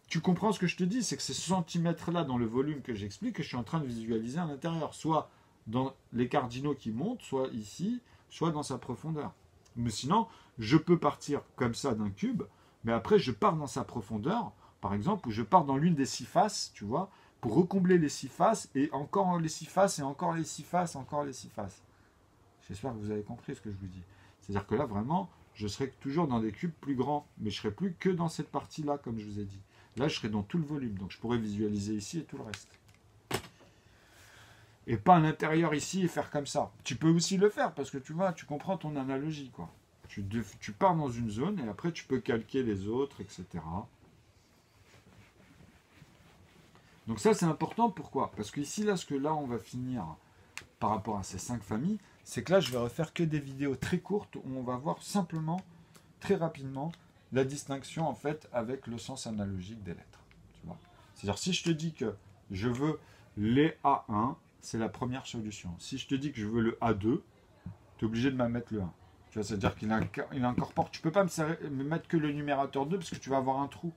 tu comprends ce que je te dis, c'est que ces centimètres-là dans le volume que j'explique, que je suis en train de visualiser à l'intérieur, soit dans les cardinaux qui montent, soit ici, soit dans sa profondeur. Mais sinon, je peux partir comme ça d'un cube, mais après je pars dans sa profondeur, par exemple, ou je pars dans l'une des 6 faces, tu vois, pour recombler les 6 faces, et encore les 6 faces, et encore les 6 faces, encore les 6 faces. J'espère que vous avez compris ce que je vous dis. C'est-à-dire que là, vraiment, je serai toujours dans des cubes plus grands, mais je ne serai plus que dans cette partie-là, comme je vous ai dit. Là, je serai dans tout le volume, donc je pourrais visualiser ici et tout le reste. Et pas à l'intérieur ici et faire comme ça. Tu peux aussi le faire, parce que tu vois, tu comprends ton analogie, quoi. Tu pars dans une zone, et après tu peux calquer les autres, etc. Donc ça, c'est important, pourquoi? Parce qu'ici, là, ce que là, on va finir par rapport à ces 5 familles, c'est que là, je vais refaire que des vidéos très courtes où on va voir simplement, très rapidement, la distinction en fait avec le sens analogique des lettres. Tu vois? C'est-à-dire, si je te dis que je veux les A1, c'est la première solution. Si je te dis que je veux le A2, tu es obligé de me mettre le 1. Tu vois, c'est-à-dire qu'il incorpore. Tu ne peux pas me mettre que le numérateur 2 parce que tu vas avoir un trou.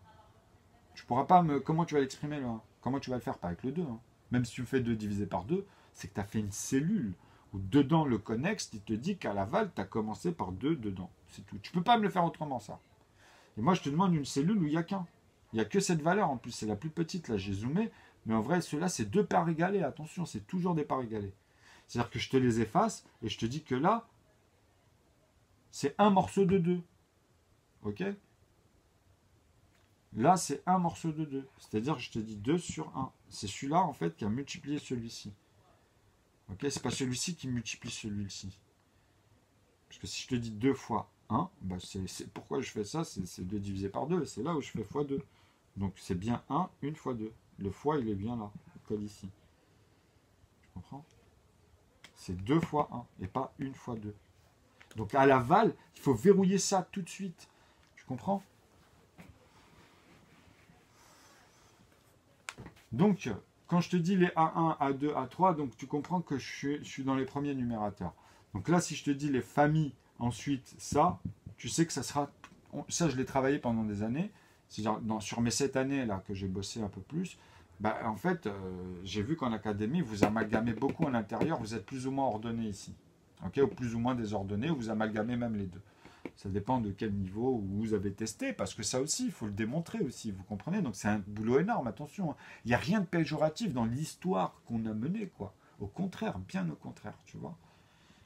Tu pourras pas me. Comment tu vas l'exprimer le 1? Comment tu vas le faire? Pas avec le 2. Hein. Même si tu fais 2 divisé par 2, c'est que tu as fait une cellule où dedans le connexe, il te dit qu'à l'aval, tu as commencé par 2 dedans. C'est tout. Tu peux pas me le faire autrement, ça. Et moi, je te demande une cellule où il n'y a qu'un. Il n'y a que cette valeur. En plus, c'est la plus petite. Là, j'ai zoomé. Mais en vrai, ceux-là, c'est 2 parts égalées. Attention, c'est toujours des parts égalées. C'est-à-dire que je te les efface et je te dis que là, c'est un morceau de 2. Ok? Là, c'est un morceau de 2. C'est-à-dire que je te dis 2 sur 1. C'est celui-là, en fait, qui a multiplié celui-ci. Ok? C'est pas celui-ci qui multiplie celui-ci. Parce que si je te dis 2 fois 1, bah pourquoi je fais ça? C'est 2 divisé par 2. Et c'est là où je fais fois 2. Donc, c'est bien 1, 1 fois 2. Le fois, il est bien là. Il colle ici. Tu comprends? C'est 2 fois 1 et pas 1 fois 2. Donc, à l'aval, il faut verrouiller ça tout de suite. Tu comprends? Donc, quand je te dis les A1, A2, A3, donc tu comprends que je suis dans les premiers numérateurs. Donc là, si je te dis les familles, ensuite ça, tu sais que ça sera... Ça, je l'ai travaillé pendant des années. C'est-à-dire, sur mes 7 années là que j'ai bossé un peu plus, bah, en fait, j'ai vu qu'en académie, vous amalgamez beaucoup à l'intérieur, vous êtes plus ou moins ordonné ici. Okay, ou plus ou moins désordonné, ou vous amalgamez même les deux. Ça dépend de quel niveau vous avez testé, parce que ça aussi, il faut le démontrer aussi, vous comprenez? Donc c'est un boulot énorme, attention. Il n'y a rien de péjoratif dans l'histoire qu'on a menée, quoi. Au contraire, bien au contraire, tu vois.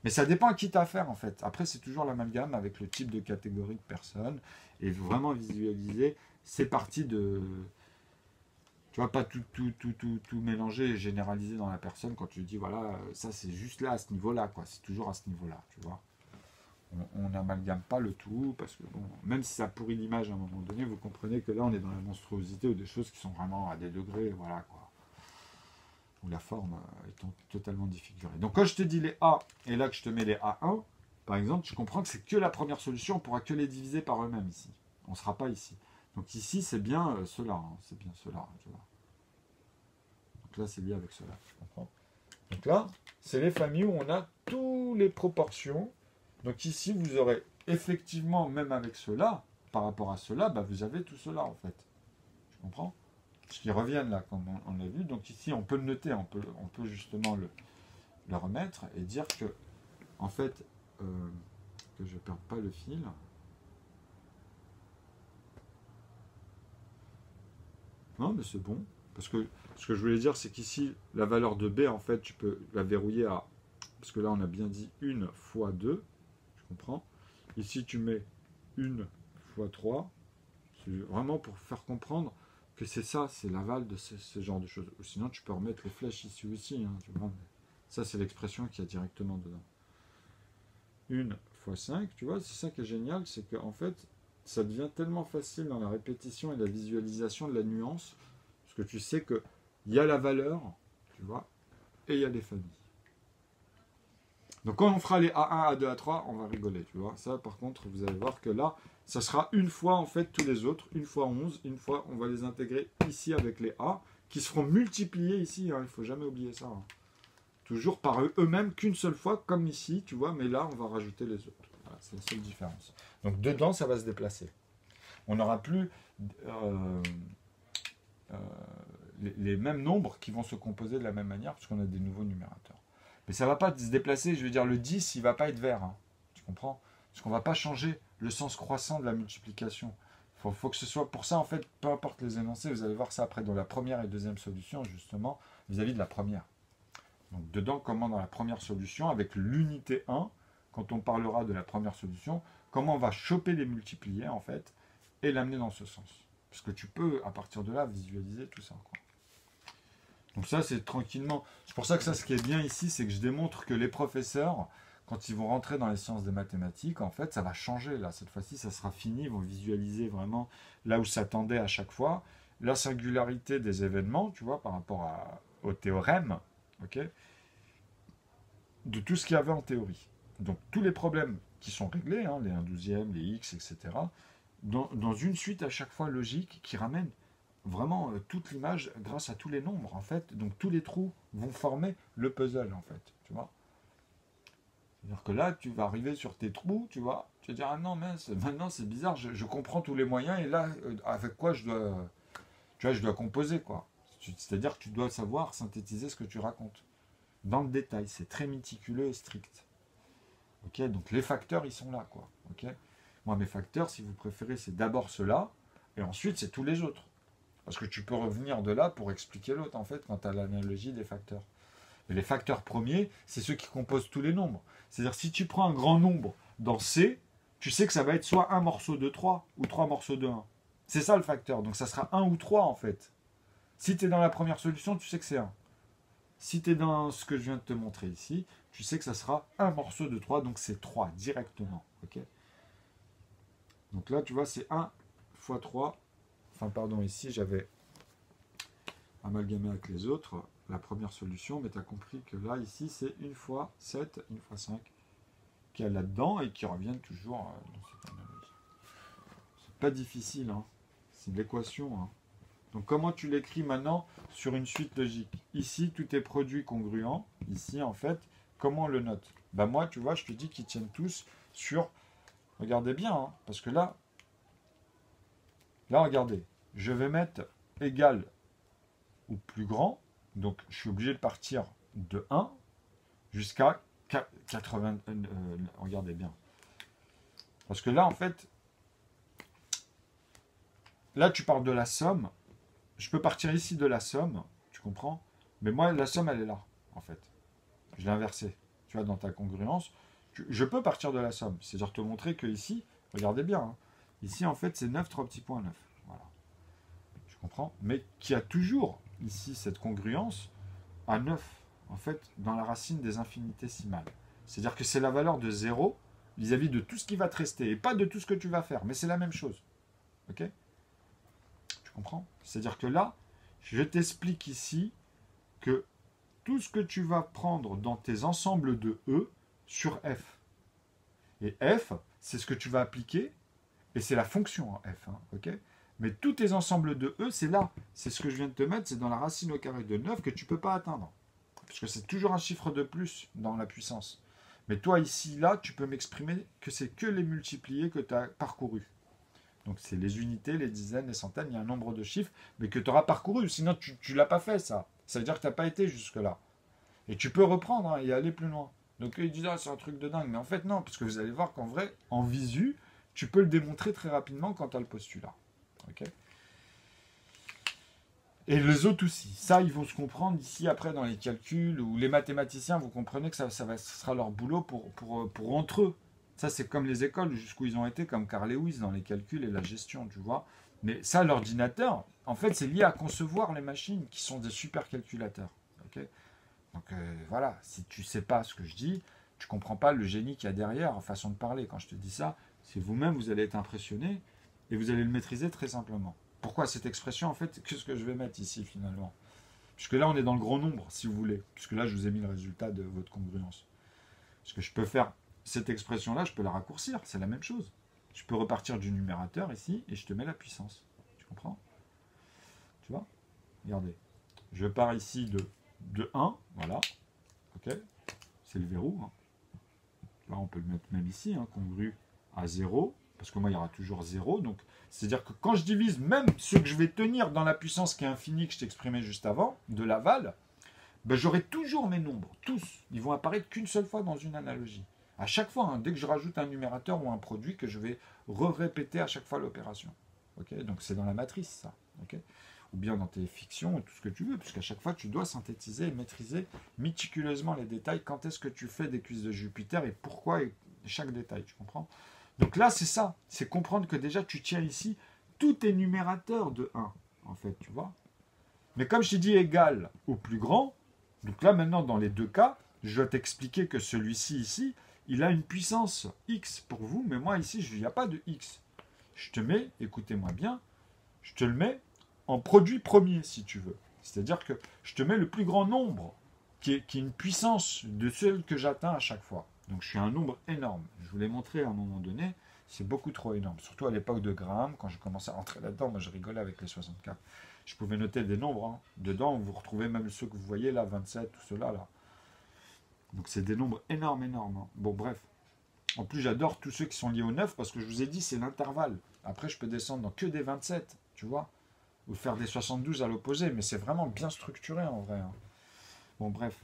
Mais ça dépend à qui tu as affaire, en fait. Après, c'est toujours l'amalgame avec le type de catégorie de personnes, et vraiment visualiser c'est parti de... Tu vois, pas tout mélanger et généraliser dans la personne quand tu dis, voilà, ça c'est juste là, à ce niveau-là, quoi. C'est toujours à ce niveau-là, tu vois. On n'amalgame pas le tout, parce que bon, même si ça pourrit l'image à un moment donné, vous comprenez que là, on est dans la monstruosité ou des choses qui sont vraiment à des degrés, voilà, quoi. Où la forme est totalement défigurée. Donc quand je te dis les A, et là que je te mets les A1, par exemple, je comprends que c'est que la première solution, on ne pourra que les diviser par eux-mêmes ici. On ne sera pas ici. Donc ici, c'est bien cela, hein, c'est bien cela, tu vois. Donc là, c'est lié avec cela, tu comprends. Donc là, c'est les familles où on a toutes les proportions. Donc ici, vous aurez effectivement, même avec cela, par rapport à cela, bah, vous avez tout cela, en fait. Tu comprends. Ce qui reviennent là, comme on l'a vu. Donc ici, on peut le noter, on peut justement le remettre et dire que, en fait, que je ne perde pas le fil. Non, mais c'est bon. Parce que ce que je voulais dire, c'est qu'ici, la valeur de B, en fait, tu peux la verrouiller à... Parce que là, on a bien dit 1 fois 2. Tu comprends. Ici, tu mets 1 fois 3. C'est vraiment pour faire comprendre que c'est ça, c'est l'aval de ce genre de choses. Ou sinon, tu peux remettre les flèches ici aussi. Hein, tu vois. Ça, c'est l'expression qu'il y a directement dedans. 1 fois 5, tu vois, c'est ça qui est génial, c'est qu'en fait, ça devient tellement facile dans la répétition et la visualisation de la nuance, parce que tu sais qu'il y a la valeur, tu vois, et il y a les familles. Donc quand on fera les A1, A2, A3, on va rigoler, tu vois. Ça, par contre, vous allez voir que là, ça sera une fois, en fait, tous les autres, une fois 11, une fois, on va les intégrer ici avec les A, qui seront multipliés ici, hein, il ne faut jamais oublier ça. Hein. Toujours par eux-mêmes qu'une seule fois, comme ici, tu vois, mais là, on va rajouter les autres. Voilà, c'est la seule différence. Donc dedans, ça va se déplacer. On n'aura plus les mêmes nombres qui vont se composer de la même manière, puisqu'on a des nouveaux numérateurs. Mais ça ne va pas se déplacer, je veux dire, le 10, il ne va pas être vert. Hein. Tu comprends. Parce qu'on ne va pas changer le sens croissant de la multiplication. Il faut que ce soit pour ça, en fait, peu importe les énoncés, vous allez voir ça après dans la première et deuxième solution, justement, vis-à-vis de la première. Donc dedans, comment dans la première solution, avec l'unité 1, quand on parlera de la première solution, comment on va choper les multipliés, en fait, et l'amener dans ce sens. Parce que tu peux, à partir de là, visualiser tout ça. Quoi. Donc ça, c'est tranquillement. C'est pour ça que ça, ce qui est bien ici, c'est que je démontre que les professeurs, quand ils vont rentrer dans les sciences des mathématiques, en fait, ça va changer. Là, cette fois-ci, ça sera fini. Ils vont visualiser vraiment là où ça tendait à chaque fois. La singularité des événements, tu vois, par rapport au théorème, ok, de tout ce qu'il y avait en théorie. Donc tous les problèmes qui sont réglés, hein, les 1/12e, les x, etc., dans une suite à chaque fois logique qui ramène vraiment toute l'image grâce à tous les nombres, en fait. Donc tous les trous vont former le puzzle, en fait, tu vois. C'est-à-dire que là, tu vas arriver sur tes trous, tu vois, tu vas dire, ah non, mince, maintenant c'est bizarre, je comprends tous les moyens, et là, avec quoi je dois, tu vois, je dois composer, quoi. C'est-à-dire que tu dois savoir synthétiser ce que tu racontes. Dans le détail, c'est très méticuleux et strict. Ok, donc les facteurs, ils sont là, quoi. Ok, moi, mes facteurs, si vous préférez, c'est d'abord ceux-là, et ensuite, c'est tous les autres. Parce que tu peux revenir de là pour expliquer l'autre, en fait, quand tu as l'analogie des facteurs. Mais les facteurs premiers, c'est ceux qui composent tous les nombres. C'est-à-dire, si tu prends un grand nombre dans C, tu sais que ça va être soit un morceau de 3 ou 3 morceaux de 1. C'est ça le facteur. Donc ça sera 1 ou 3, en fait. Si tu es dans la première solution, tu sais que c'est 1. Si tu es dans ce que je viens de te montrer ici, tu sais que ça sera un morceau de 3, donc c'est 3 directement. Okay, donc là, tu vois, c'est 1 fois 3. Enfin, pardon, ici, j'avais amalgamé avec les autres la première solution, mais tu as compris que là, ici, c'est 1 fois 7, 1 fois 5 qu'il y a là-dedans et qui reviennent toujours dans cette analogie. C'est pas difficile, hein. C'est de l'équation. Hein. Donc comment tu l'écris maintenant sur une suite logique? Ici, tout est produit congruent. Ici, en fait, comment on le note? Ben moi, tu vois, je te dis qu'ils tiennent tous sur... Regardez bien, hein, parce que là, regardez, je vais mettre égal ou plus grand. Donc, je suis obligé de partir de 1 jusqu'à 80... regardez bien. Parce que là, en fait, là, tu parles de la somme. Je peux partir ici de la somme, tu comprends? Mais moi, la somme, elle est là, en fait. Je l'ai inversée. Tu vois, dans ta congruence, je peux partir de la somme. C'est-à-dire te montrer que ici, regardez bien, hein, ici, en fait, c'est 9, 3 petits points 9. Voilà. comprends? Mais qui a toujours, ici, cette congruence à 9, en fait, dans la racine des infinitésimales. C'est-à-dire que c'est la valeur de 0 vis-à-vis de tout ce qui va te rester, et pas de tout ce que tu vas faire, mais c'est la même chose. Ok? Tu comprends? C'est-à-dire que là, je t'explique ici que tout ce que tu vas prendre dans tes ensembles de E sur F. Et F, c'est ce que tu vas appliquer, et c'est la fonction F, hein, ok? Mais tous tes ensembles de E, c'est là. C'est ce que je viens de te mettre, c'est dans la racine au carré de 9 que tu ne peux pas atteindre. Parce que c'est toujours un chiffre de plus dans la puissance. Mais toi, ici, là, tu peux m'exprimer que c'est que les multipliés que tu as parcourus. Donc c'est les unités, les dizaines, les centaines, il y a un nombre de chiffres, mais que tu auras parcouru. Sinon, tu ne l'as pas fait, ça. Ça veut dire que tu n'as pas été jusque-là. Et tu peux reprendre hein, et aller plus loin. Donc ils disent, ah, c'est un truc de dingue. Mais en fait, non, parce que vous allez voir qu'en vrai, en visu, tu peux le démontrer très rapidement quand tu as le postulat. Ok? Et les autres aussi. Ça, ils vont se comprendre ici, après, dans les calculs, où les mathématiciens, vous comprenez que ça sera leur boulot pour entre eux. Ça, c'est comme les écoles jusqu'où ils ont été, comme Carl Lewis dans les calculs et la gestion, tu vois. Mais ça, l'ordinateur, en fait, c'est lié à concevoir les machines qui sont des supercalculateurs. Ok? Donc voilà, si tu ne sais pas ce que je dis, tu ne comprends pas le génie qu'il y a derrière, en façon de parler. Quand je te dis ça, c'est vous-même, vous allez être impressionné et vous allez le maîtriser très simplement. Pourquoi cette expression, en fait, qu'est-ce que je vais mettre ici finalement? Puisque là, on est dans le gros nombre, si vous voulez. Puisque là, je vous ai mis le résultat de votre congruence. Parce que je peux faire cette expression-là, je peux la raccourcir, c'est la même chose. Je peux repartir du numérateur ici et je te mets la puissance. Tu comprends? Tu vois? Regardez. Je pars ici de 1, voilà. Ok? C'est le verrou. Hein. Là, on peut le mettre même ici, hein, congru à 0. Parce que moi, il y aura toujours 0. Donc, c'est-à-dire que quand je divise même ce que je vais tenir dans la puissance qui est infinie que je t'exprimais juste avant, de l'aval, ben, j'aurai toujours mes nombres. Tous. Ils vont apparaître qu'une seule fois dans une analogie. À chaque fois, hein, dès que je rajoute un numérateur ou un produit, que je vais répéter à chaque fois l'opération. Okay, donc, c'est dans la matrice, ça. Okay, ou bien dans tes fictions, tout ce que tu veux, puisqu'à chaque fois, tu dois synthétiser et maîtriser méticuleusement les détails. Quand est-ce que tu fais des cuisses de Jupiter et pourquoi et chaque détail, tu comprends? Donc là, c'est ça. C'est comprendre que déjà, tu tiens ici tout est numérateur de 1, en fait, tu vois. Mais comme je t'ai dit égal au plus grand, donc là, maintenant, dans les deux cas, je dois t'expliquer que celui-ci, ici, il a une puissance x pour vous, mais moi, ici, il n'y a pas de x. Je te mets, écoutez-moi bien, je te le mets en produit premier, si tu veux. C'est-à-dire que je te mets le plus grand nombre, qui est une puissance de celle que j'atteins à chaque fois. Donc je suis un nombre énorme. Je vous l'ai montré à un moment donné, c'est beaucoup trop énorme. Surtout à l'époque de Graham, quand j'ai commencé à rentrer là-dedans, moi je rigolais avec les 64. Je pouvais noter des nombres. Hein. Dedans, vous retrouvez même ceux que vous voyez là, 27, tout cela là. Donc c'est des nombres énormes, énormes. Hein. Bon, bref. En plus, j'adore tous ceux qui sont liés au 9 parce que je vous ai dit, c'est l'intervalle. Après, je peux descendre dans que des 27, tu vois. Ou faire des 72 à l'opposé, mais c'est vraiment bien structuré en vrai. Hein. Bon, bref.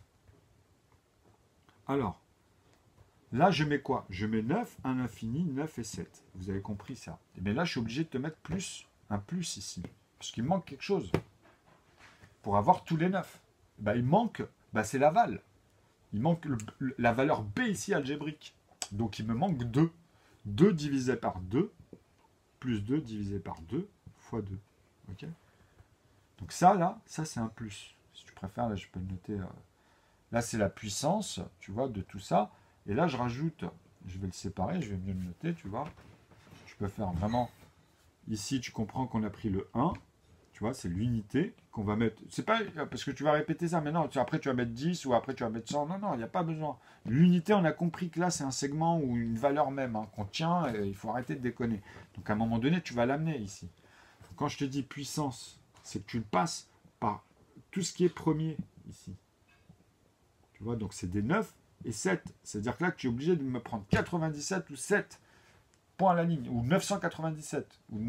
Alors, là, je mets quoi? Je mets 9, 1 infini, 9 et 7. Vous avez compris ça. Mais là, je suis obligé de te mettre plus, un plus ici. Parce qu'il manque quelque chose. Pour avoir tous les 9. Ben, il manque, ben, c'est l'aval. Il manque la valeur B ici algébrique. Donc, il me manque 2. 2 divisé par 2, plus 2 divisé par 2, fois 2. Ok? Donc ça, là, ça, c'est un plus. Si tu préfères, là, je peux le noter. Là, c'est la puissance, tu vois, de tout ça. Et là, je rajoute, je vais le séparer, je vais mieux le noter, tu vois. Je peux faire vraiment... Ici, tu comprends qu'on a pris le 1. Tu vois, c'est l'unité qu'on va mettre. C'est pas parce que tu vas répéter ça, mais non, après tu vas mettre 10 ou après tu vas mettre 100. Non, non, il n'y a pas besoin. L'unité, on a compris que là, c'est un segment ou une valeur même hein, qu'on tient et il faut arrêter de déconner. Donc à un moment donné, tu vas l'amener ici. Quand je te dis puissance, c'est que tu le passes par tout ce qui est premier ici. Tu vois, donc c'est des 9 et 7. C'est-à-dire que là, tu es obligé de me prendre 97 ou 7 points à la ligne, ou 997, ou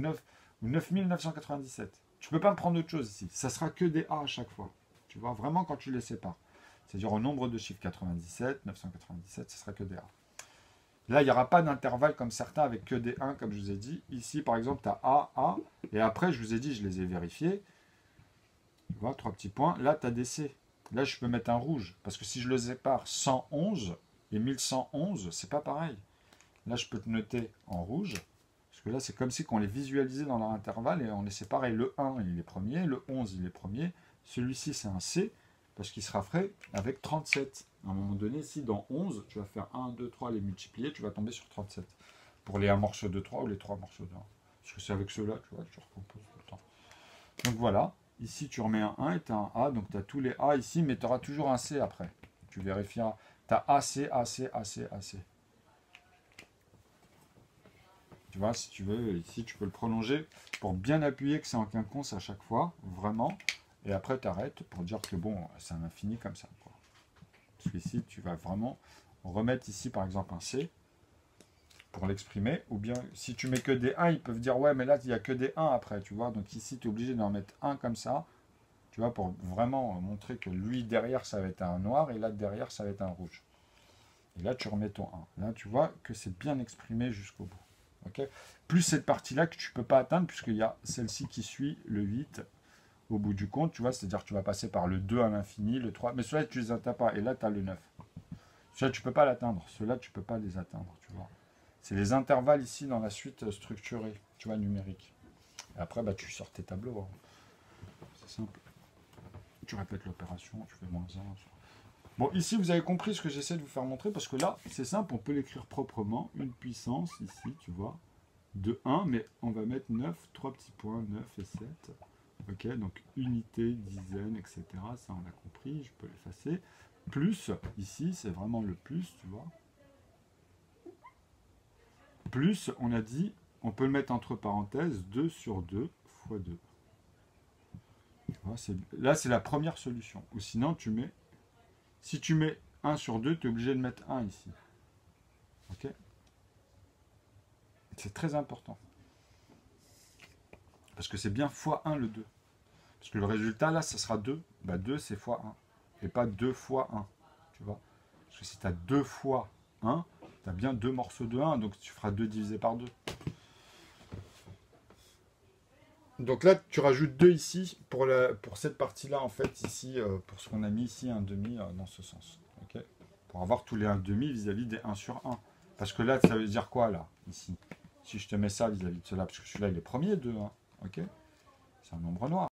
9997. Tu ne peux pas me prendre autre chose ici. Ça sera que des A à chaque fois. Tu vois, vraiment quand tu les sépares. C'est-à-dire au nombre de chiffres 97, 997, ce sera que des A. Là, il n'y aura pas d'intervalle comme certains avec que des 1, comme je vous ai dit. Ici, par exemple, tu as A, A. Et après, je vous ai dit, je les ai vérifiés. Tu vois, 3 petits points. Là, tu as des C. Là, je peux mettre un rouge. Parce que si je le sépare 111 et 1111, c'est pas pareil. Là, je peux te noter en rouge. Parce Parce que là, c'est comme si on les visualisait dans leur intervalle et on les séparait. Le 1, il est premier, le 11, il est premier. Celui-ci, c'est un C, parce qu'il sera fait avec 37. À un moment donné, si dans 11, tu vas faire 1, 2, 3, les multiplier, tu vas tomber sur 37. Pour les 1 morceau de 3 ou les 3 morceaux de 1. Parce que c'est avec ceux-là, tu vois, tu recomposes tout le temps. Donc voilà, ici tu remets un 1 et tu as un A, donc tu as tous les A ici, mais tu auras toujours un C après. Tu vérifieras. Tu as AC, AC, AC, AC. Tu vois, si tu veux, ici tu peux le prolonger pour bien appuyer que c'est en quinconce à chaque fois, vraiment. Et après tu arrêtes pour dire que bon, c'est un infini comme ça, quoi. Parce qu'ici tu vas vraiment remettre ici par exemple un C pour l'exprimer. Ou bien si tu mets que des 1, ils peuvent dire ouais, mais là il n'y a que des 1 après, tu vois. Donc ici tu es obligé d'en mettre un comme ça, tu vois, pour vraiment montrer que lui derrière ça va être un noir et là derrière ça va être un rouge. Et là tu remets ton 1. Là tu vois que c'est bien exprimé jusqu'au bout. Okay, plus cette partie-là que tu ne peux pas atteindre, puisqu'il y a celle-ci qui suit le 8 au bout du compte, tu vois, c'est-à-dire que tu vas passer par le 2 à l'infini, le 3, mais ceux-là, tu ne les atteins pas, et là, tu as le 9. Ceux-là, tu ne peux pas l'atteindre, ceux-là, tu ne peux pas les atteindre, tu vois. C'est les intervalles ici dans la suite structurée, tu vois, numérique. Et après, bah, tu sors tes tableaux. Hein. C'est simple. Tu répètes l'opération, tu fais moins 1. Bon, ici, vous avez compris ce que j'essaie de vous faire montrer, parce que là, c'est simple, on peut l'écrire proprement. Une puissance, ici, tu vois, de 1, mais on va mettre 9, 3 petits points, 9 et 7. Ok, donc unité, dizaine, etc. Ça, on a compris, je peux l'effacer. Plus, ici, c'est vraiment le plus, tu vois. Plus, on a dit, on peut le mettre entre parenthèses, 2 sur 2 fois 2. Tu vois, là, c'est la première solution. Ou sinon, tu mets... Si tu mets 1 sur 2, tu es obligé de mettre 1 ici. Ok? C'est très important. Parce que c'est bien fois 1 le 2. Parce que le résultat, là, ça sera 2. Bah 2, c'est fois 1. Et pas 2 fois 1. Tu vois? Parce que si tu as 2 fois 1, tu as bien 2 morceaux de 1. Donc tu feras 2 divisé par 2. Donc là, tu rajoutes 2 ici pour cette partie-là, en fait, ici, pour ce qu'on a mis ici, un demi dans ce sens. Okay, pour avoir tous les 1 demi vis-à-vis des 1 sur 1. Parce que là, ça veut dire quoi, là, ici? Si je te mets ça vis-à-vis de cela, parce que celui-là, il est premier, 2, 1. Ok, c'est un nombre noir.